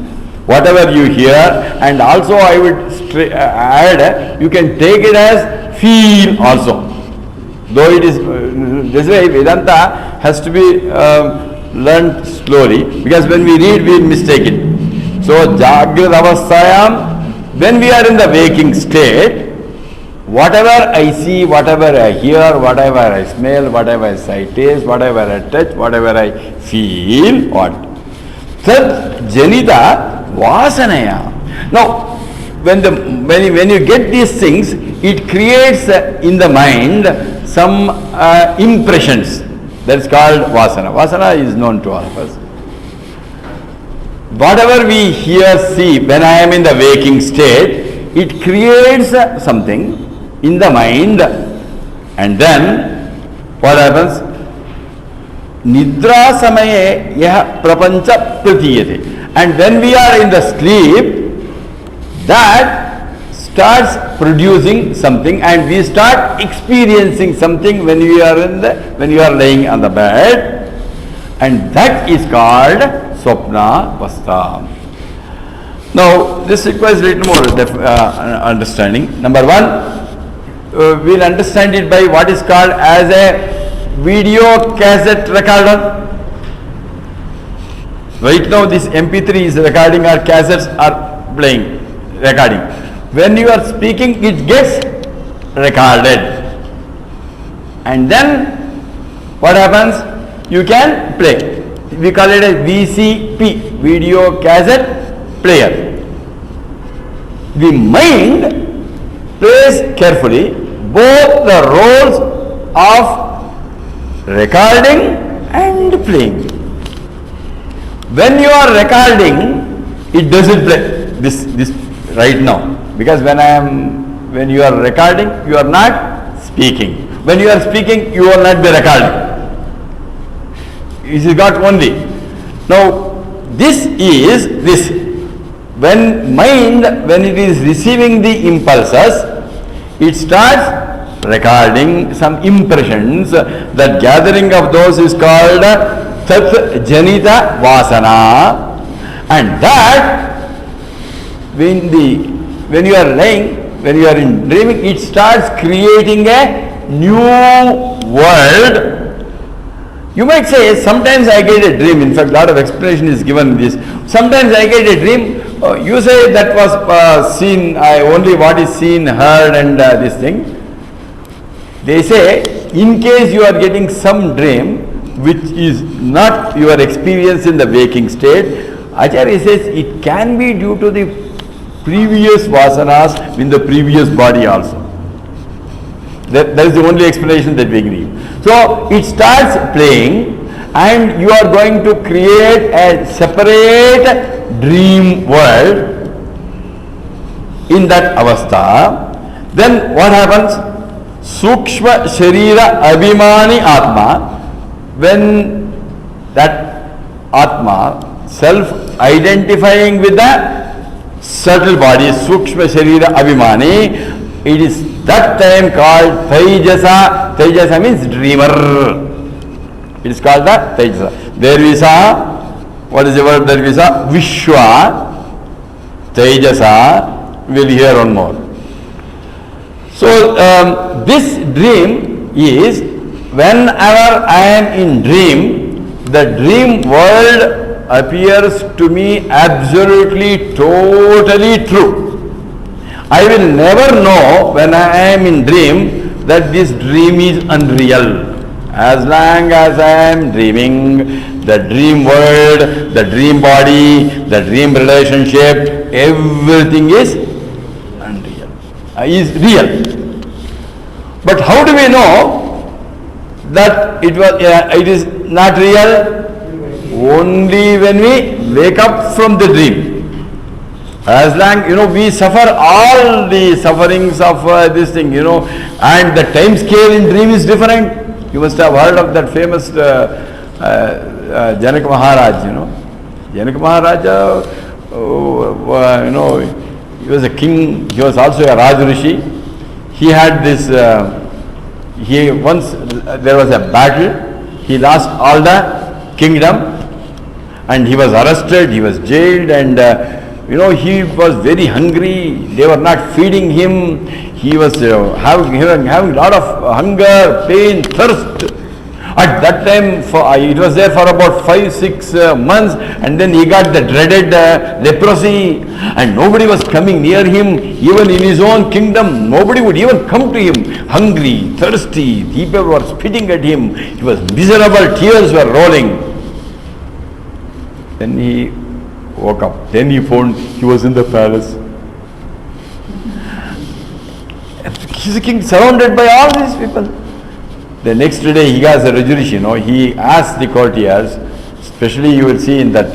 Whatever you hear, and also I would add, you can take it as feel also. Though it is, this way Vedanta has to be learned slowly, because when we read, we mistake it. So, Jagrata Avasthayam, when we are in the waking state, whatever I see, whatever I hear, whatever I smell, whatever I taste, whatever I touch, whatever I feel, what? Tad Janita Vasanaya. Now, when you get these things, it creates in the mind some impressions. That's called Vasana. Vasana is known to all of us. Whatever we hear, see, when I am in the waking state, it creates something in the mind, and then what happens? Nidra samaye yah prapancha pratiyate. And when we are in the sleep, that starts producing something, and we start experiencing something when you are laying on the bed, and that is called Swapna Avastha. Now, this requires a little more understanding. Number one, we'll understand it by what is called as a video cassette recorder. Right now this MP3 is recording, or cassettes are playing, recording. When you are speaking, it gets recorded. And then what happens? you can play. We call it a VCP, video cassette player. The mind plays carefully both the roles of recording and playing. When you are recording, it doesn't play this right now, because when you are recording, you are not speaking. When you are speaking, you are not the recording. It is got only. Now, this is this. When mind, when it is receiving the impulses, it starts recording some impressions. That gathering of those is called Tat Janita Vasana. And that, when you are lying, when you are in dreaming, it starts creating a new world. You might say, sometimes I get a dream. In fact, a lot of explanation is given in this. Sometimes I get a dream. You say that was seen, only what is seen, heard, and this thing. They say, in case you are getting some dream which is not your experience in the waking state, Acharya says it can be due to the previous vasanas in the previous body also. That is the only explanation that we give. So it starts playing, and you are going to create a separate dream world in that avastha. Then what happens? Sukshma Sharira Abhimani Atma, when that Atma, self-identifying with the subtle body, Sukshma Sharira Abhimani, it is that time called Taijasa. Taijasa means dreamer. It is called the Taijasa. There we saw, what is the word that we saw? Vishwa, Taijasa. We will hear one more. So, this dream is, whenever I am in dream, the dream world appears to me absolutely, totally true. I will never know when I am in dream that this dream is unreal. As long as I am dreaming, the dream world, the dream body, the dream relationship, everything is unreal, is real. But how do we know that it is not real? Only when we wake up from the dream. As long, we suffer all the sufferings of this thing, and the time scale in dream is different. You must have heard of that famous Janaka Maharaj, Janaka Maharaj, he was a king, he was also a Raj Rishi. He had this, once there was a battle, he lost all the kingdom, and he was arrested, he was jailed, and he was very hungry. They were not feeding him. He was having a lot of hunger, pain, thirst. At that time, it was there for about 5-6 months, and then he got the dreaded leprosy, and nobody was coming near him. Even in his own kingdom, nobody would even come to him. Hungry, thirsty, people were spitting at him. He was miserable, tears were rolling. Then he woke up. Then he found he was in the palace. He's a king surrounded by all these people. The next day he has a resolution. He asked the courtiers, especially you will see in that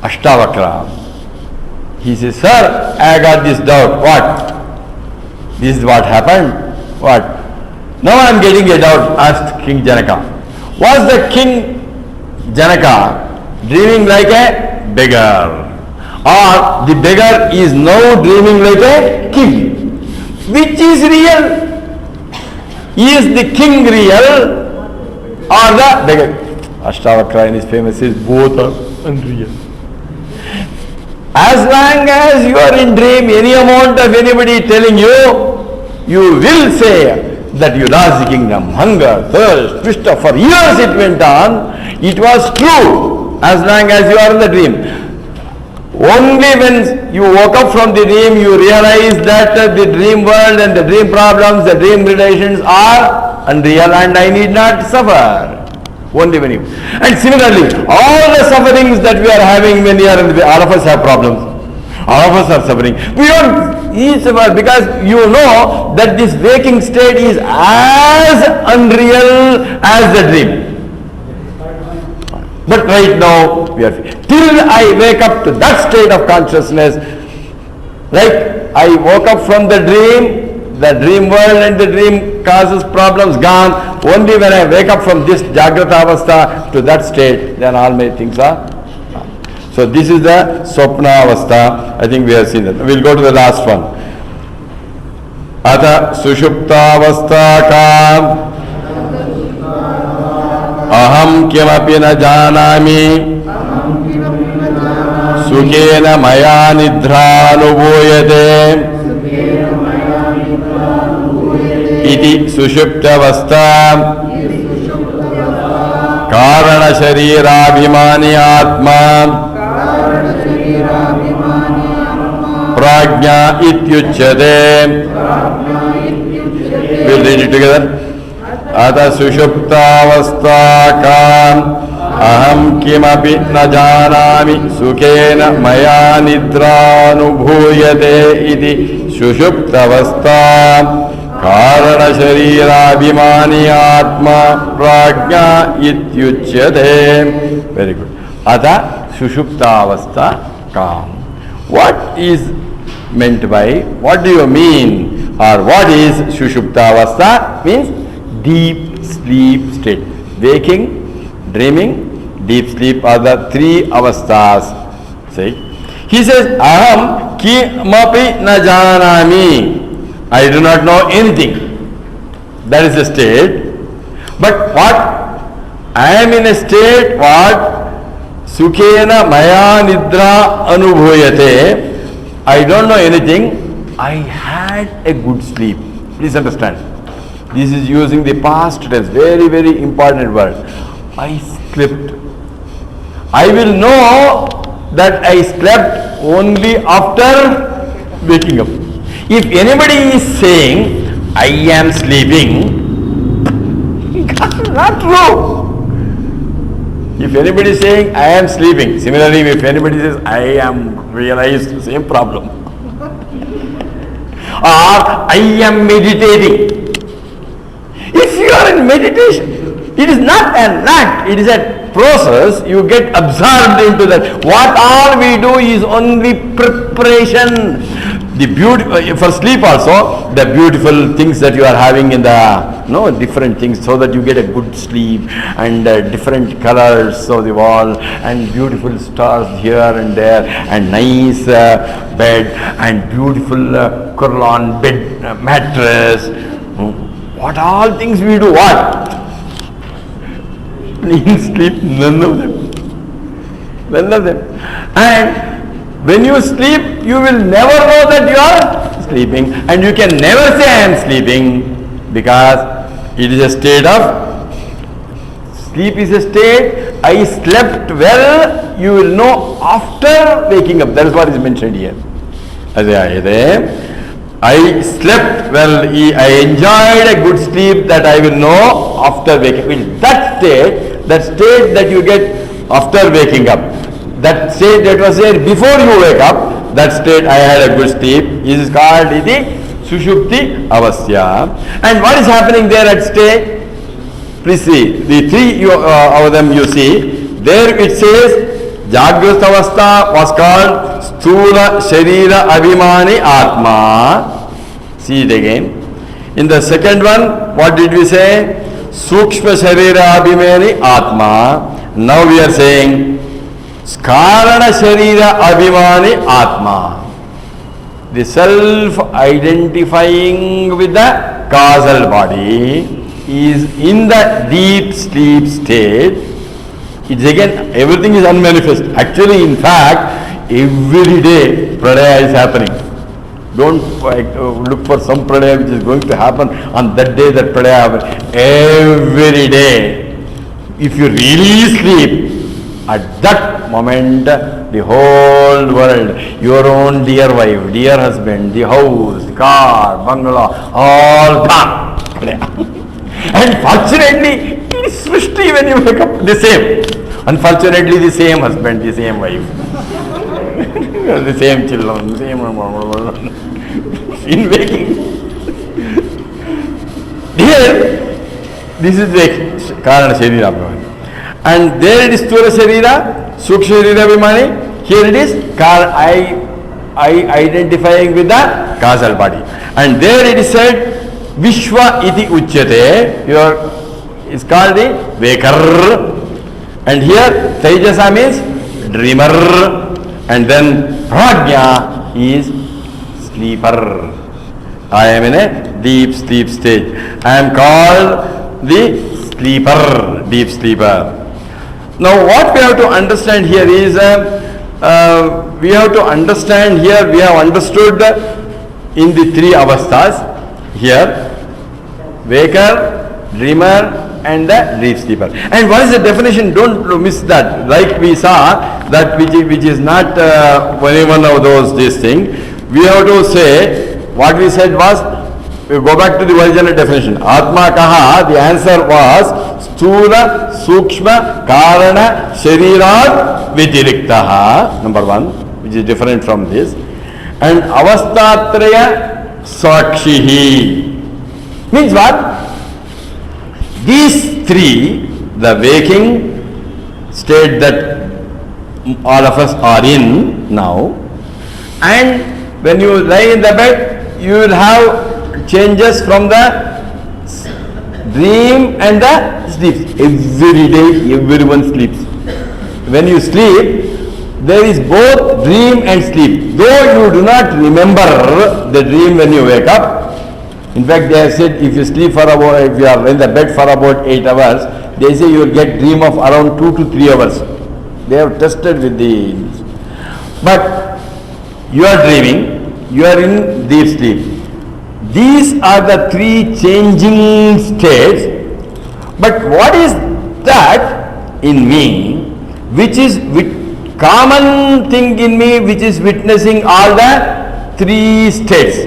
Ashtavakra. He says, "Sir, I got this doubt." "What?" "This is what happened." "What?" "Now I am getting a doubt," asked King Janaka. "Was the King Janaka dreaming like a beggar, or the beggar is now dreaming like a king? Which is real? Is the king real or the beggar?" Ashtavakra in his famous says, both are unreal. As long as you are in dream, any amount of anybody telling you, you will say that you lost the kingdom, hunger, thirst, twist of, for years it went on. It was true as long as you are in the dream. Only when you woke up from the dream, you realize that the dream world and the dream problems, the dream relations are unreal, and I need not suffer. Only when you. And similarly, all the sufferings that we are having when we are in all of us have problems. All of us are suffering. We don't each of us, because you know that this waking state is as unreal as the dream. But right now, we are till I wake up to that state of consciousness, like I woke up from the dream world and the dream causes problems gone. Only when I wake up from this Jagrata Avastha to that state, then all my things are gone. So this is the Swapna Avastha. I think we have seen that. We'll go to the last one. Ata Sushupta Avastha Kam Aham Kimapi Na Janami Sukhena Maya Nidra Anubhuyate Iti Sushupta Avastha Karana Sharira Abhimani Atma Prajna Ityuchyate. We'll read it together. Ata Sushupta Avastha Kam Aham Kimapi Na Janami Sukhena Maya Nidra Anubhuyate Iti Sushupta Avastha Karana Sharira Abhimani Atma Prajna Ityuchyate. Very good. Ata Sushupta Avastha Kam. What is meant by, what do you mean, or what is Sushupta Avastha? Means deep sleep state. Waking, dreaming, deep sleep are the three avasthas. See? He says, Aham kimapi na janami. I do not know anything. That is the state. But what? I am in a state, what? Sukhena maya nidra anubhuyate. I don't know anything. I had a good sleep. Please understand. This is using the past tense. Very, very important word. I slept. I will know that I slept only after waking up. If anybody is saying, I am sleeping, not true. If anybody is saying, I am sleeping, similarly, if anybody says, I am realized, same problem. Or, I am meditating. If you are in meditation, it is not an act, it is a process. You get absorbed into that. What all we do is only preparation. The for sleep also, the beautiful things that you are having in the, different things, so that you get a good sleep, and different colors of the wall, and beautiful stars here and there, and nice bed, and beautiful Kurlan bed mattress. What all things we do, what? In sleep, none of them. None of them. And when you sleep, you will never know that you are sleeping, and you can never say I am sleeping, because it is a state of, sleep is a state, I slept well, you will know after waking up. That is what is mentioned here. I slept well, I enjoyed a good sleep, that I will know after waking up. That state that you get after waking up, that state that was there before you wake up, that state I had a good sleep, is called the Sushupti Avastha. And what is happening there at state? Please see, the three of them you see, there it says, Jagrata Avastha was called Sthula Sharira Abhimani Atma. See it again. In the second one, what did we say? Sukshma Sharira Abhimani Atma. Now we are saying Karana Sharira Abhimani Atma. The self-identifying with the causal body is in the deep sleep state. It's again, everything is unmanifest. Actually, in fact, every day pranaya is happening. Don't look for some pranaya which is going to happen on that day that pranaya happens. Every day. If you really sleep, at that moment, the whole world, your own dear wife, dear husband, the house, the car, bungalow, all gone. And fortunately, It is Srishti when you wake up, the same. Unfortunately, the same husband, the same wife, the same children, the same in waking. Here, this is the Karana Sharira Abhimani. And there it is Sthula Sharira, Sukshma Sharira Abhimani. Here it is I identifying with the causal body. And there it is said, Vishwa iti uchyate. It's called the Vakar. And here Tejasa means dreamer. And then Prajna is sleeper. I am in a deep sleep stage. I am called the sleeper, deep sleeper. Now what we have to understand here is, we have to understand here, we have understood in the three avasthas here, waker, dreamer and the deep sleeper. And what is the definition? Don't miss that. Like we saw that which is not any one of these things. We have to say, what we said was, we go back to the original definition. Atma kaha, the answer was Sthula, Sukshma, Karana, Sharirat, Vitiriktaha, number one, which is different from this. And Avastatraya Sakshihi. Means what? These three, the waking state that all of us are in now, and when you lie in the bed, you will have changes from the dream and the sleep. Every day, everyone sleeps. When you sleep, there is both dream and sleep. Though you do not remember the dream when you wake up. In fact, they have said if you sleep for about, if you are in the bed for about 8 hours, they say you will get dream of around 2 to 3 hours. They have tested with the. But you are dreaming, you are in deep sleep. These are the three changing states. But what is that in me, which is common thing in me, which is witnessing all the three states?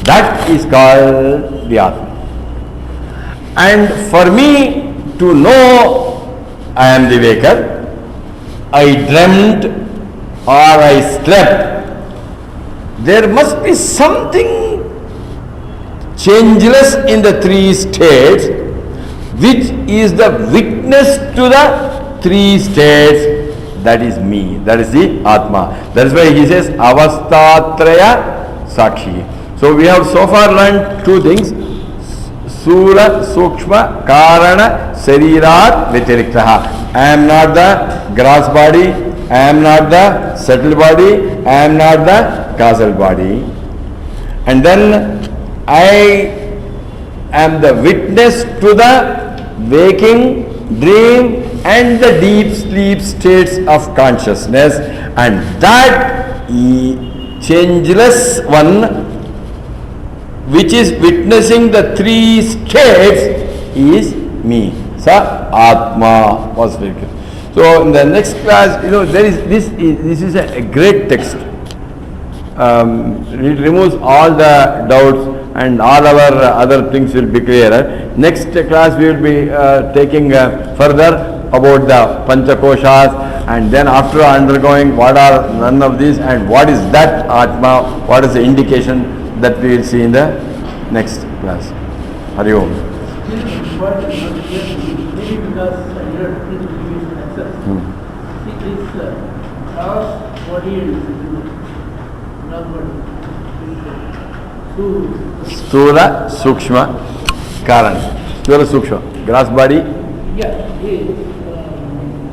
That is called the Atma. And for me to know I am the waker, I dreamt or I slept, there must be something changeless in the three states, which is the witness to the three states. That is me. That is the Atma. That is why he says Avastatraya Sakshi. So we have so far learned two things. Sula, Sukshma, Karana, Sarirat, Vitiriktaha. I am not the grass body, I am not the settled body, I am not the causal body. And then I am the witness to the waking, dream and the deep sleep states of consciousness, and that changeless one which is witnessing the three states is me. So Atma was very good. So in the next class, this is a great text. It removes all the doubts and all our other things will be clearer. Next class we will be taking further about the Panchakoshas, and then after undergoing what are none of these and what is that Atma, what is the indication, that we will see in the next class. Hari Om. Maybe because I heard previous answers. See this cross body and cross body. Sthula, Sukshma, Karana. Sthula, Sukshma. Grass body. Yeah,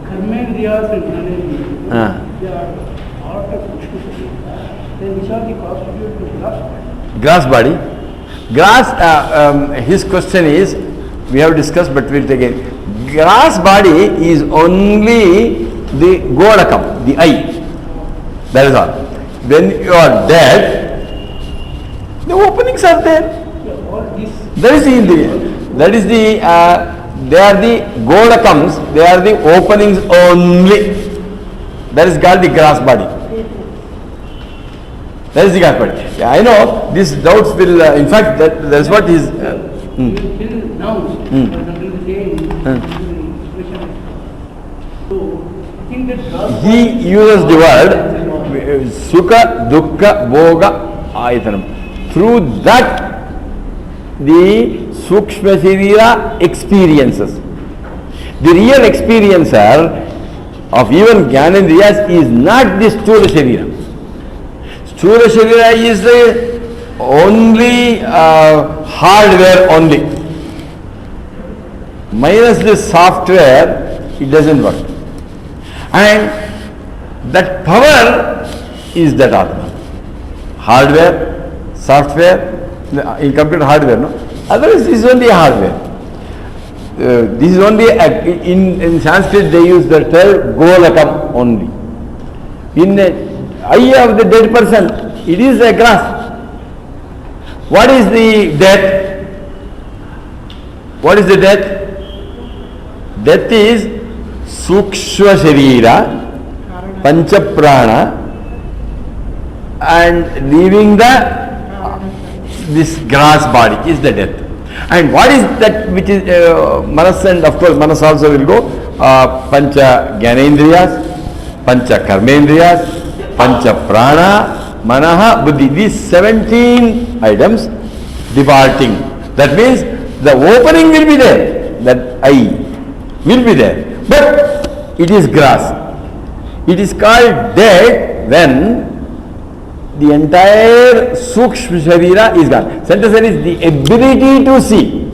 Karmendriyas and Jnanendriyas, they are out of Kushma. Then which are the constitute to Grass body. Grass, his question is, we have discussed but we will take it. Grass body is only the Godakam, the eye. That is all. When you are dead, the openings are there. That is the they are the Godakams, they are the openings only. That is called the grass body. That is the grass body. Yeah, I know these doubts will, in fact, that is what is. even till nouns, for example, the saying, expression. So, I think that gross He uses the word Sukha, Dukkha, Bhoga, Ayatanam. Through that, the Sukshma Sharira experiences. The real experiencer of even Jnanendriyas is not the Sthula Sharira. Sthula Sharira is the only hardware only. Minus the software, it doesn't work. And that power is that Atma. Hardware, software, incomplete hardware, no? Otherwise, this is only hardware. This is only, in Sanskrit they use the term golakam only. In the eye of the dead person, it is a grass. What is the death? What is the death? Death is Sukshma Sharira, Pancha Prana, and leaving this grass body is the death. And what is that which is Manas, and of course Manas also will go Pancha Jnanendriyas, Pancha Karmendriyas, Pancha Prana, Manaha, Buddhi. These 17 items departing. That means the opening will be there, that I will be there. But it is grass. It is called dead when the entire Sukshma Sharira is gone. Center is the ability to see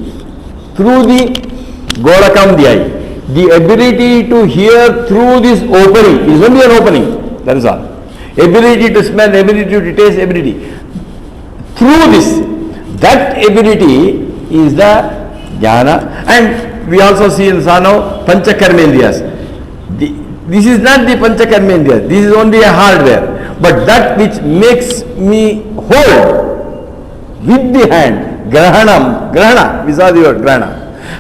through the Golakam, the eye. The ability to hear through this opening is only an opening. That is all. Ability to smell, ability to taste, ability. Through this, that ability is the jnana. And we also see in Sano Pancha Karmendriyas. This is not the Pancha Karmendriyas. This is only a hardware. But that which makes me hold with the hand, grahana, we saw the word grahana,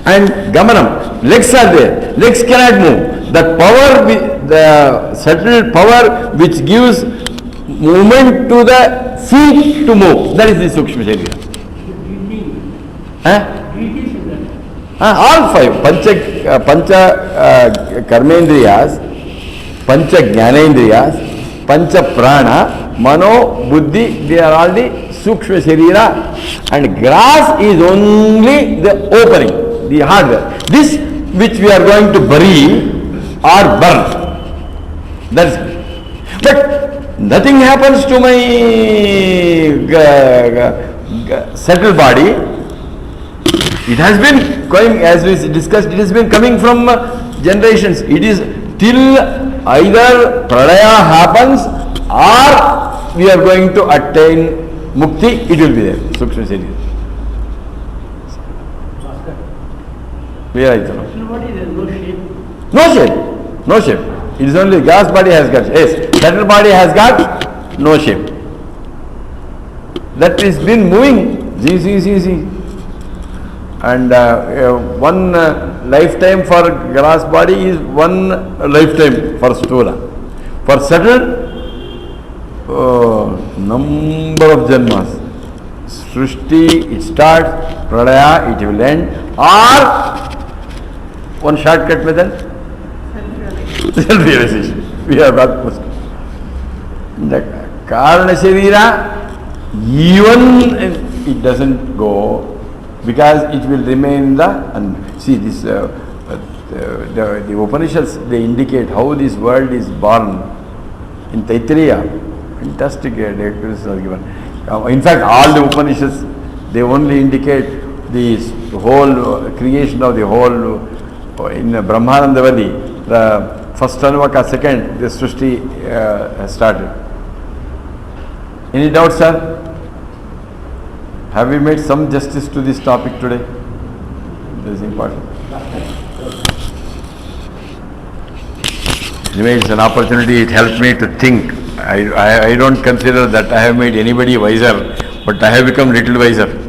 and gamanam, legs are there, legs cannot move. That power, the subtle power which gives movement to the feet to move, that is the Sukshma Sharira. All five, Pancha Karmendriyas, Pancha Jnanendriyas, Pancha Prana, Mano, Buddhi, they are all the Sukshma Sharira, and grass is only the opening, the hardware. This which we are going to bury or burn. That's it. But nothing happens to my subtle body. It has been going, as we discussed, it has been coming from generations. It is till either pradaya happens or we are going to attain mukti, it will be there. Sukshma Sharira. Where is it? No shape. No shape. It is only gas body has got shape. Yes, subtle body has got no shape. That is been moving. See. And one lifetime for grass body is one lifetime for stula. For subtle, number of janmas. Srishti, it starts, pradaya, it will end, or one shortcut method, self-realization. We have got most. The Karana Sharira, even it doesn't go, because it will remain in the, and see this, the Upanishads, they indicate how this world is born. In Taittiriya, fantastic descriptions are given. In fact, all the Upanishads, they only indicate the whole creation of the whole, in Brahmanandavadi, the first Anuvaka, second, the Srishti has started. Any doubts, sir? Have we made some justice to this topic today? This is important. Anyway, it's an opportunity, it helped me to think. I don't consider that I have made anybody wiser, but I have become little wiser.